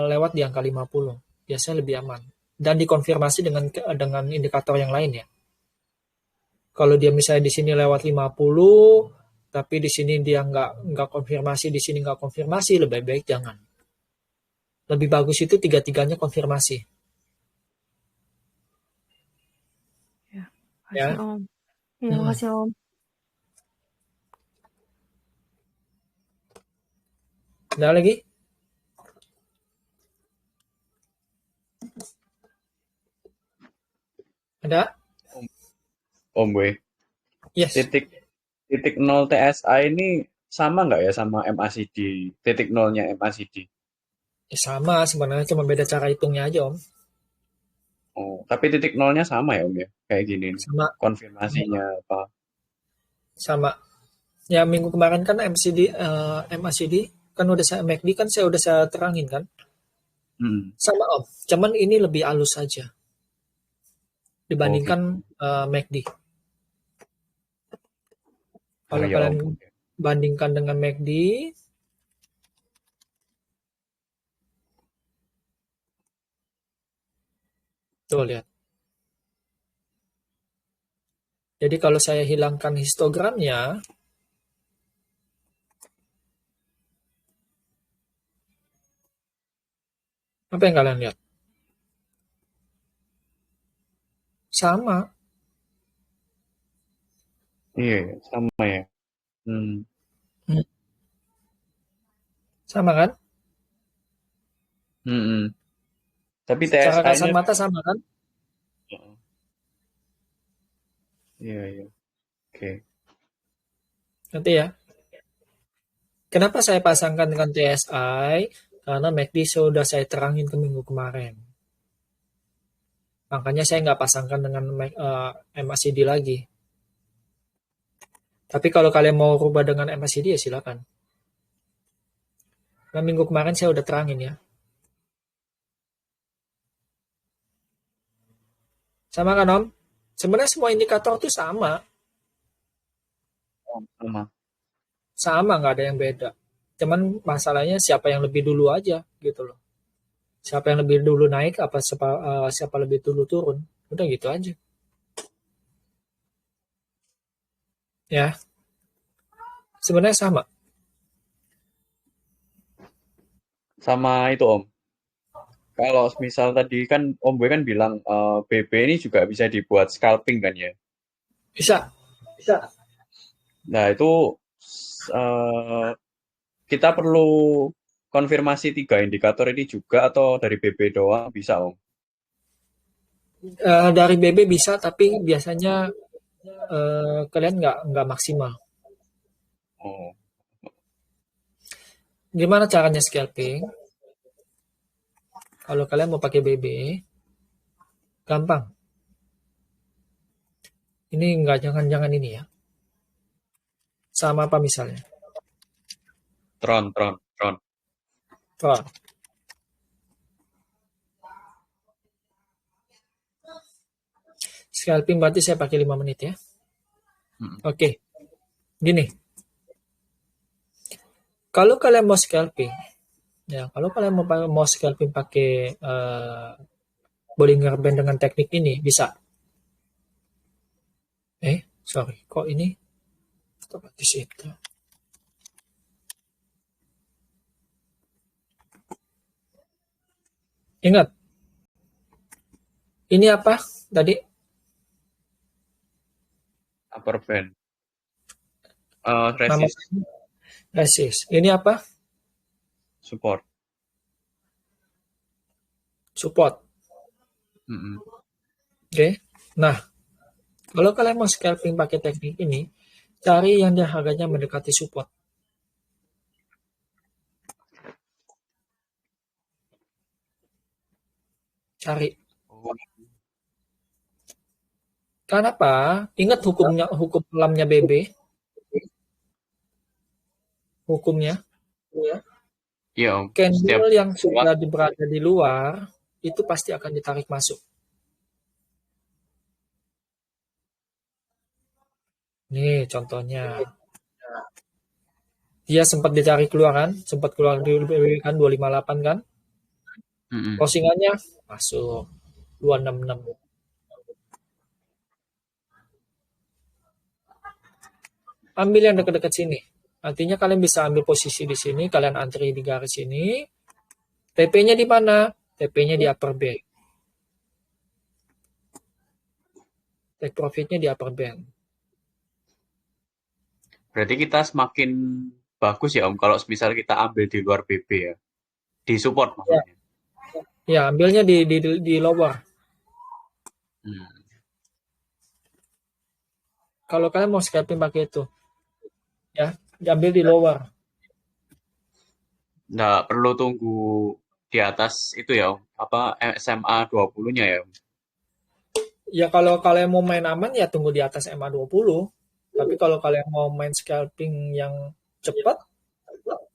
lewat di angka 50. Biasanya lebih aman. Dan dikonfirmasi dengan indikator yang lain ya. Kalau dia misalnya di sini lewat 50, tapi di sini dia nggak konfirmasi, di sini nggak konfirmasi, lebih baik jangan. Lebih bagus itu tiga-tiganya konfirmasi. Makasih Om. Iya, makasih Om. Ada lagi? Ada? Om gue. Yes. Titik 0 TSI ini sama nggak ya sama MACD? Titik 0-nya MACD? Ya, sama, sebenarnya cuma beda cara hitungnya aja Om. Oh, tapi titik 0-nya sama ya Om ya? Kayak gini. Sama. Konfirmasinya apa? Sama. Ya minggu kemarin kan MACD kan udah saya MACD kan saya terangin kan. Sama Om, cuman ini lebih halus saja dibandingkan MACD. Kalau kalian bandingkan dengan MACD, tuh lihat. Jadi kalau saya hilangkan histogramnya, apa yang kalian lihat? Sama. Iya, sama ya. Sama kan? Tapi Secara kasar TSI-nya mata sama kan? Iya. Oke. Nanti ya. Kenapa saya pasangkan dengan TSI? Karena MACD sudah saya terangin ke minggu kemarin. Makanya saya nggak pasangkan dengan MACD lagi. Tapi kalau kalian mau rubah dengan MACD ya silakan. Nah, minggu kemarin saya udah terangin ya. Sama kan Om? Sebenarnya semua indikator tuh sama. Sama, nggak ada yang beda. Cuman masalahnya siapa yang lebih dulu aja gitu loh. Siapa yang lebih dulu naik, siapa lebih dulu turun. Udah gitu aja. Ya. Sebenarnya sama. Sama itu Om. Kalau misal tadi kan Om gue kan bilang BB ini juga bisa dibuat scalping kan ya? Bisa. Nah itu kita perlu konfirmasi 3 indikator ini juga atau dari BB doang bisa Om? Dari BB bisa, tapi biasanya kalian nggak maksimal. Oh. Gimana caranya scalping? Kalau kalian mau pakai BB, gampang. Ini jangan ini ya. Sama apa misalnya? Tron. Scalping berarti saya pakai 5 menit ya. Oke. Gini. Kalau kalian mau scalping, mau scalping pakai Bollinger Band dengan teknik ini bisa. Sorry, kok ini otomatis itu. Ingat, ini apa tadi? Upper band. Nama Resist. resist. Ini apa? Support. Support. Mm-mm. Oke. Nah, kalau kalian mau scalping pakai teknik ini, cari yang dia harganya mendekati support. Cari. Oh, Kenapa? Ingat hukum alamnya BB? Hukumnya. iya Om. Candle yang Setiap sudah berada di luar, itu pasti akan ditarik masuk. Nih contohnya. Dia sempat ditarik keluar kan? Sempat keluar di BB kan 258 kan? Mm-mm. Closingannya masuk 266. Ambil yang dekat-dekat sini. Artinya kalian bisa ambil posisi di sini, kalian antri di garis ini. TP-nya di mana? TP-nya di upper band. Take profit-nya di upper band. Berarti kita semakin bagus ya Om kalau misal kita ambil di luar BB ya. Di support maksudnya. Ya, ambilnya di lower. Hmm. Kalau kalian mau scalping pakai itu, ya, diambil di lower. Nggak perlu tunggu di atas itu ya Om. Apa SMA 20-nya ya Om. Ya kalau kalian mau main aman ya tunggu di atas MA20. Tapi kalau kalian mau main scalping yang cepat,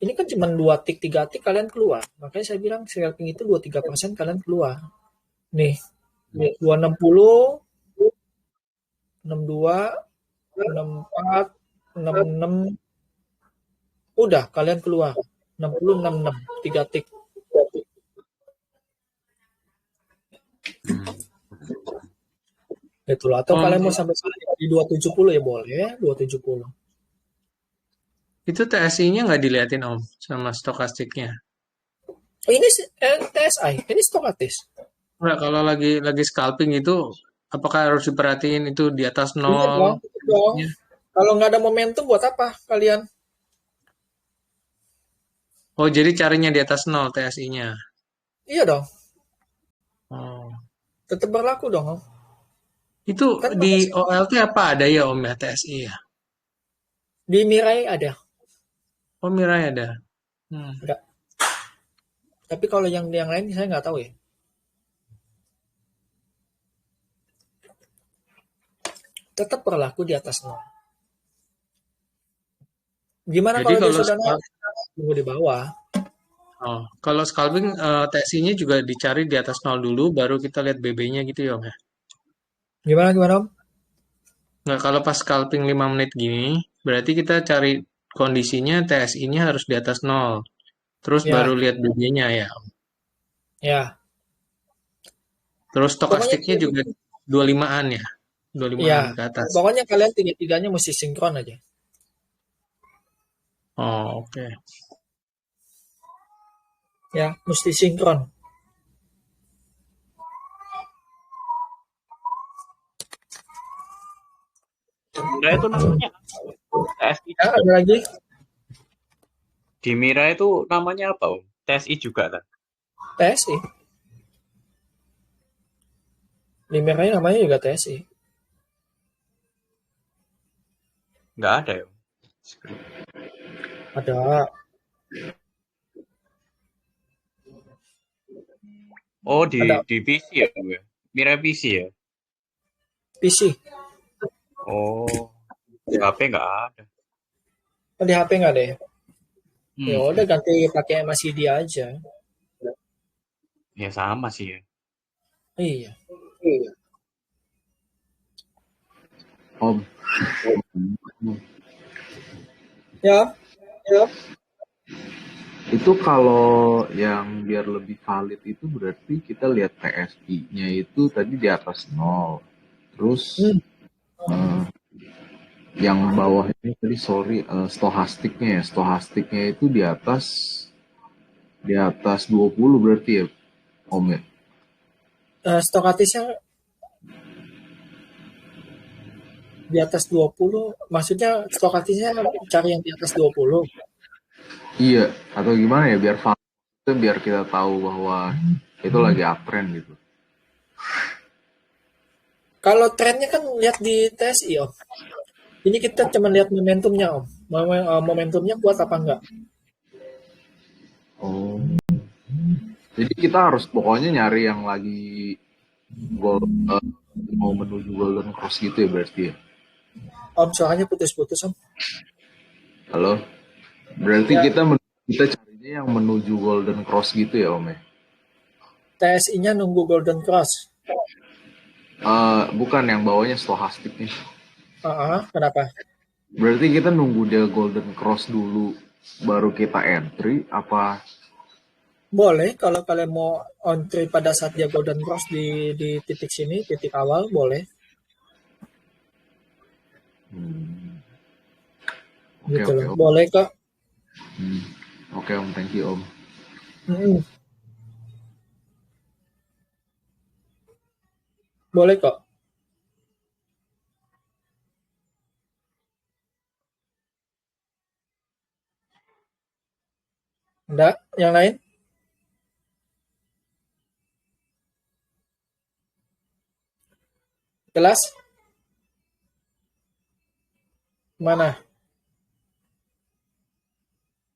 ini kan cuma 2 tick, 3 tick kalian keluar. Makanya saya bilang scalping itu 2-3% kalian keluar. Nih, 260, 62, 64, 66. Udah, kalian keluar. 60, 66, 3 tick. Itulah. Atau kalian mau sampai di 270 ya boleh, 270. Itu TSI-nya nggak diliatin Om sama stokastiknya. Ini TSI, ini stokastis. Nggak, kalau lagi scalping itu apakah harus diperhatiin itu di atas Iya nol? dong. Kalau nggak ada momentum buat apa kalian? Oh, jadi carinya di atas nol TSI-nya. Iya dong, Oh. tetap berlaku dong. Om. Itu Kan di OLT apa ada ya Om ya TSI ya? di Mirai ada, Oh, Mirai ada. enggak. Tapi kalau yang lain saya nggak tahu ya. Tetap berlaku di atas nol. Gimana Jadi kalau dia kalau sudah nol? Tunggu di bawah. Oh, kalau scalping TSI-nya juga dicari di atas nol dulu, baru kita lihat BB-nya gitu ya Om ya? Gimana Om? Nggak, kalau pas scalping 5 menit gini, berarti kita cari kondisinya TSI-nya harus di atas nol. Terus Ya, baru lihat BB-nya ya. ya. Terus Pokoknya stokastiknya juga 25-an ya. 25-an ya, ke atas. pokoknya kalian tiga-tiganya mesti sinkron aja. Oh, oke. Ya, mesti sinkron. Mira itu namanya TSI. Ya, ada lagi? Di Mira itu namanya apa Om? TSI juga kan? TSI. Di Mirai namanya juga TSI. Nggak ada ya Om? Ada. Oh di Ada. PC ya Om ya? Mira PC ya? PC. Oh di HP nggak ada. Oh, di HP nggak ada ya? Ya Hmm. udah ganti pakai MACD aja. Ya sama sih ya. Iya. Om, Ya. itu kalau yang biar lebih valid itu berarti kita lihat TSI-nya itu tadi di atas nol. Terus Yang bawah ini tadi sorry, stohastiknya ya. Stohastiknya itu di atas 20 berarti ya, Om ya? Stokastisnya di atas 20, maksudnya stokastisnya cari yang di atas 20. Iya, atau gimana ya biar kita tahu bahwa itu lagi uptrend gitu. Kalau trennya kan lihat di TSI, Om. Ini kita cuma lihat momentumnya, Om. Momentumnya kuat apa enggak? Oh. Jadi kita harus pokoknya nyari yang lagi mau menuju golden cross gitu ya berarti ya. Om, soalnya putus-putus, Om. Halo. Berarti Ya. kita carinya yang menuju golden cross gitu ya, Om ya. TSI-nya nunggu golden cross. Bukan yang bawahnya stohastik nih. Kenapa? Berarti kita nunggu dia golden cross dulu baru kita entry apa? Boleh, kalau kalian mau entry pada saat dia golden cross di titik sini, titik awal, boleh. Gitu Oke, loh. Om. Boleh kok. Oke, Om, thank you, Om. Boleh kok. Enggak, yang lain? Jelas? Mana?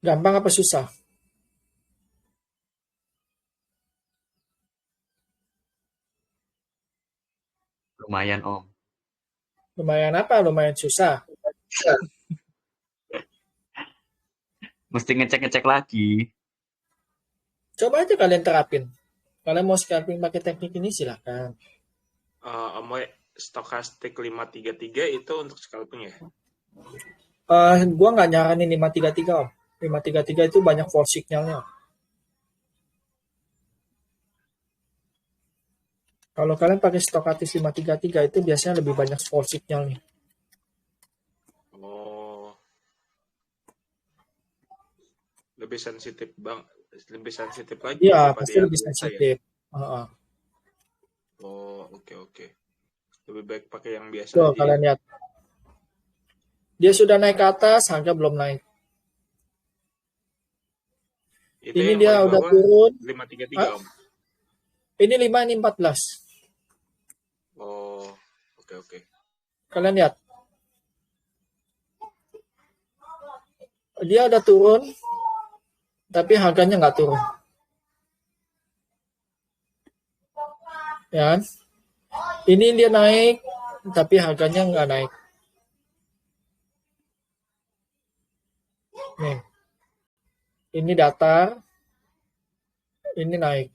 Gampang apa susah? Lumayan, Om. Lumayan apa? Lumayan susah. Mesti ngecek-ngecek lagi. Coba aja kalian terapin. Kalian mau scalping pakai teknik ini silakan. Om, stokastik 533 itu untuk scalping ya? Gua nggak nyaranin 533, Om. 533 itu banyak false signalnya. Kalau kalian pakai stokastis 533 itu biasanya lebih banyak false signalnya. Oh. Lebih sensitif lagi Iya, daripada pasti yang lebih biasa ya? sensitif. Oh, oke. Lebih baik pakai yang biasa Tuh, aja kalian ya? lihat. Dia sudah naik ke atas, harga belum naik. Itu Ini yang dia paling udah bawah turun. 533, Om. Ini 5, ini 14. Oh, oke. Kalian lihat. Dia udah turun, tapi harganya nggak turun. Ya kan? Ini dia naik, tapi harganya nggak naik. Nih. Ini datar, ini naik.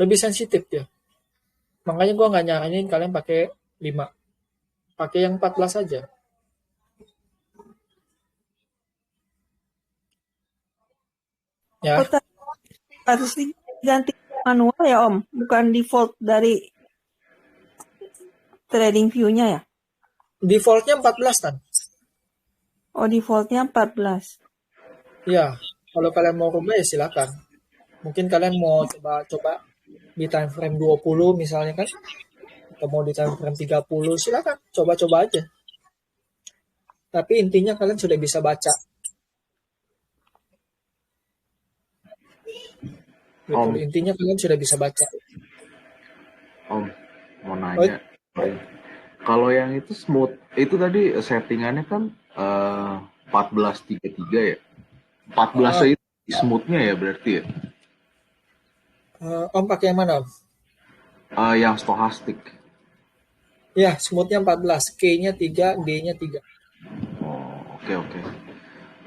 Lebih sensitif dia. Makanya gua nggak nyaranin kalian pakai 5. Pakai yang 14 aja. Ya. Harus diganti manual ya Om, bukan default dari trading view-nya ya? Defaultnya 14 kan? Oh, defaultnya 14. Iya. Kalau kalian mau rubah ya silakan. Mungkin kalian mau coba di time frame 20 misalnya kan, atau mau di time frame 30, silakan coba-coba aja. Tapi intinya kalian sudah bisa baca. Betul, intinya kalian sudah bisa baca. Om, mau nanya. Kalau yang itu smooth, itu tadi settingannya kan 1433 ya. 14 itu smoothnya ya berarti ya. Om pakai yang mana, Om? Yang stohastik. Ya, smoothnya 14, K-nya 3, D-nya 3. Oh, oke.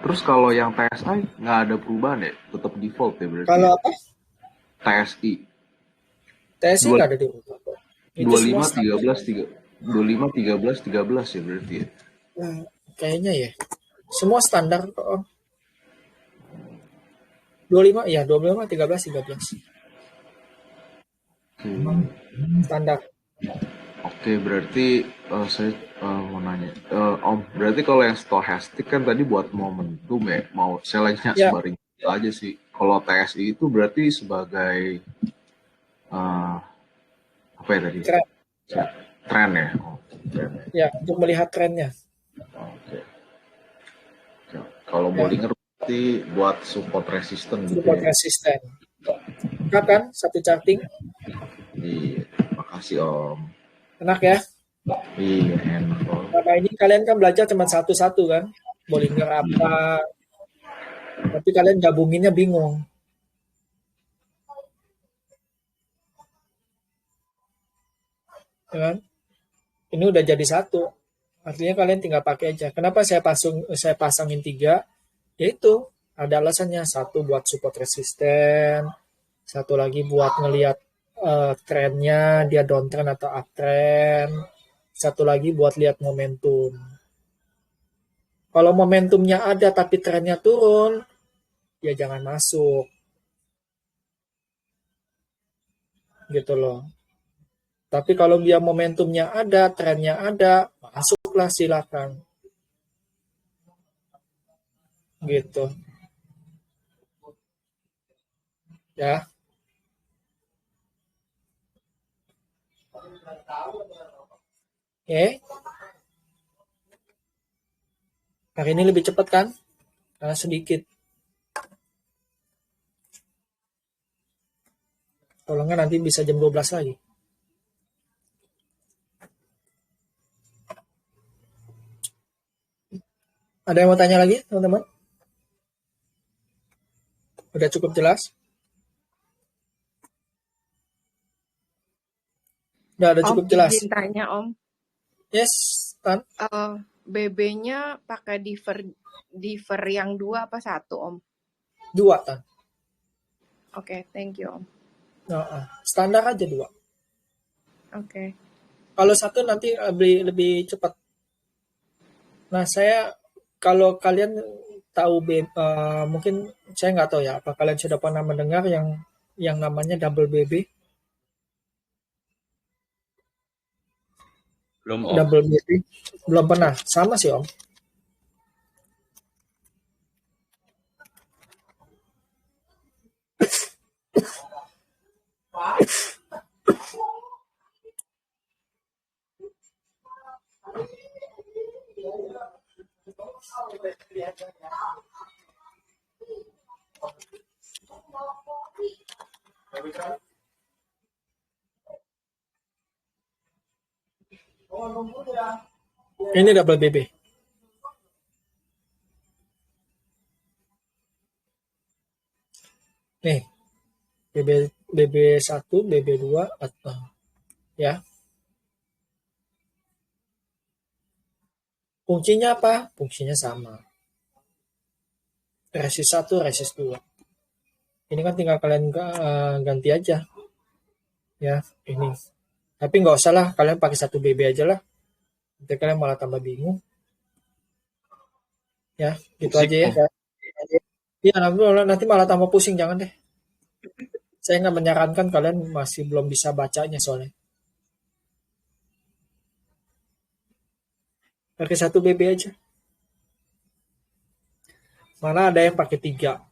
Terus kalau yang TSI nggak ada perubahan ya? Tetap default ya berarti? Kalau apa? TSI nggak ada diubah. 25, 13 ya berarti ya? Kayaknya ya. Semua standar kok, Om. 25, 13. Standar. Oke, berarti saya mau nanya, Om, berarti kalau yang stochastic kan tadi buat momentum ya, mau saya lagi Ya, sembari aja sih. Kalau TSI itu berarti sebagai eh, apa ya tadi? tren. Tren ya. Oh, tren ya. Ya, untuk melihat trennya. Oke. Oke. Kalau Ya, Bollinger berarti buat support resisten gitu support ya. resisten. Lengkap kan satu charting? Iya, makasih Om. Enak ya. Iya, enak Om. Selama ini kalian kan belajar cuma satu-satu kan. Bollinger apa, tapi kalian gabunginnya bingung. Ya kan? Ini udah jadi satu. Artinya kalian tinggal pakai aja. Kenapa saya pasangin 3? Yaitu ada alasannya. Satu buat support resisten, satu lagi buat ngelihat trennya dia downtrend atau uptrend, satu lagi buat lihat momentum. Kalau momentumnya ada tapi trennya turun, ya jangan masuk. Gitu loh. Tapi kalau dia momentumnya ada, trennya ada, masuklah silakan. Gitu. Ya. Oke. Hari ini lebih cepat kan? Karena sedikit. Kalau nggak nanti bisa jam 12 lagi. Ada yang mau tanya lagi, teman-teman? Udah cukup jelas? Udah cukup jelas. Izin tanya Om. Yes, Tan. BB-nya pakai diver yang 2 apa 1 Om? 2, Tan. Oke, thank you Om. Standar aja 2. Oke. Kalau 1 nanti lebih cepat. Nah, kalau kalian tahu mungkin saya nggak tahu ya, apa kalian sudah pernah mendengar yang namanya double BB? Belum Om. Double BB? Belum pernah. Sama sih Om. Ini double BB. Nih, BB1, BB2, ya. Fungsinya apa? Fungsinya sama. Resist 1, resist 2. Ini kan tinggal kalian ganti aja. Ya, ini. Tapi nggak usah lah, kalian pakai 1 BB aja lah. Nanti kalian malah tambah bingung. Ya, gitu aja ya. Iya, nanti malah tambah pusing, jangan deh. Saya nggak menyarankan, kalian masih belum bisa bacanya soalnya. Pakai 1 BB aja. Mana ada yang pakai 3.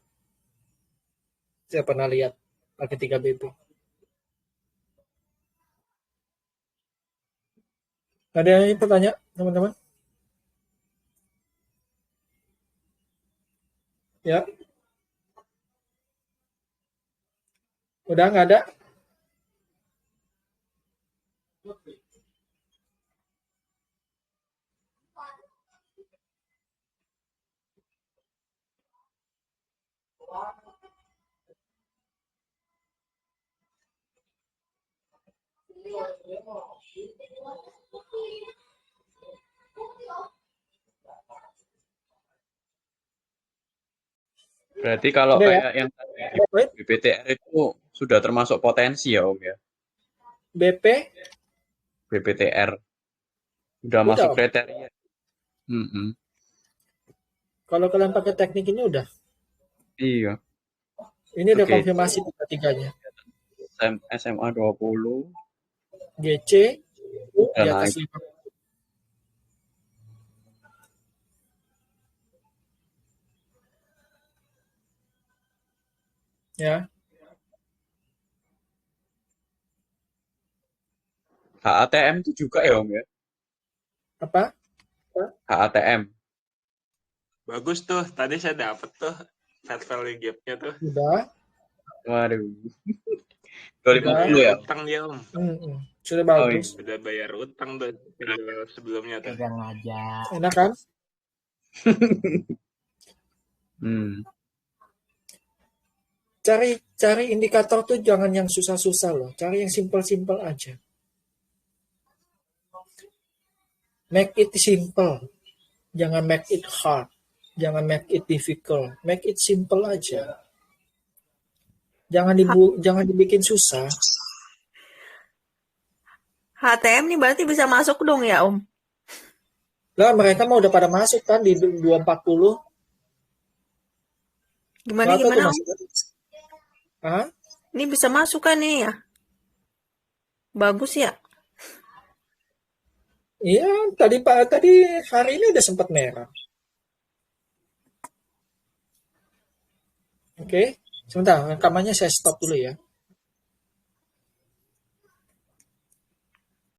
Saya pernah lihat pakai 3 BB. Ada yang bertanya, teman-teman? Ya. Udah nggak ada? Berarti kalau Udah ya? kayak yang tadi BPTR itu sudah termasuk potensi ya Om ya? BP? BPTR. Udah Udah, masuk Om. kriteria. Kalau kalian pakai teknik ini udah. Iya. Ini udah konfirmasi tiga-tiganya. SMA 20. GC, U, di Udah atas naik. 50. Ya, HATM itu juga ya Om ya? apa? HATM. Bagus tuh. Tadi saya dapet tuh Fat Value Gap-nya tuh. Udah, Waduh. udah. 250 ya? Utang dia Om. Sudah Oh, bagus. iya. Udah bayar utang tuh sebelumnya tuh. Pegang aja. Enak kan? Hmm. Cari indikator tuh jangan yang susah-susah loh. Cari yang simple-simple aja. Make it simple. Jangan make it hard. Jangan make it difficult. Make it simple aja. Jangan dibikin susah. HTM nih berarti bisa masuk dong ya Om? Lah mereka mah udah pada masuk kan di 240. Gimana Nggak tahu tuh Om? masuk. Hah? Ini bisa masuk kan nih ya? Bagus ya? Iya, tadi hari ini udah sempat merah. Oke, sebentar rekamannya saya stop dulu ya.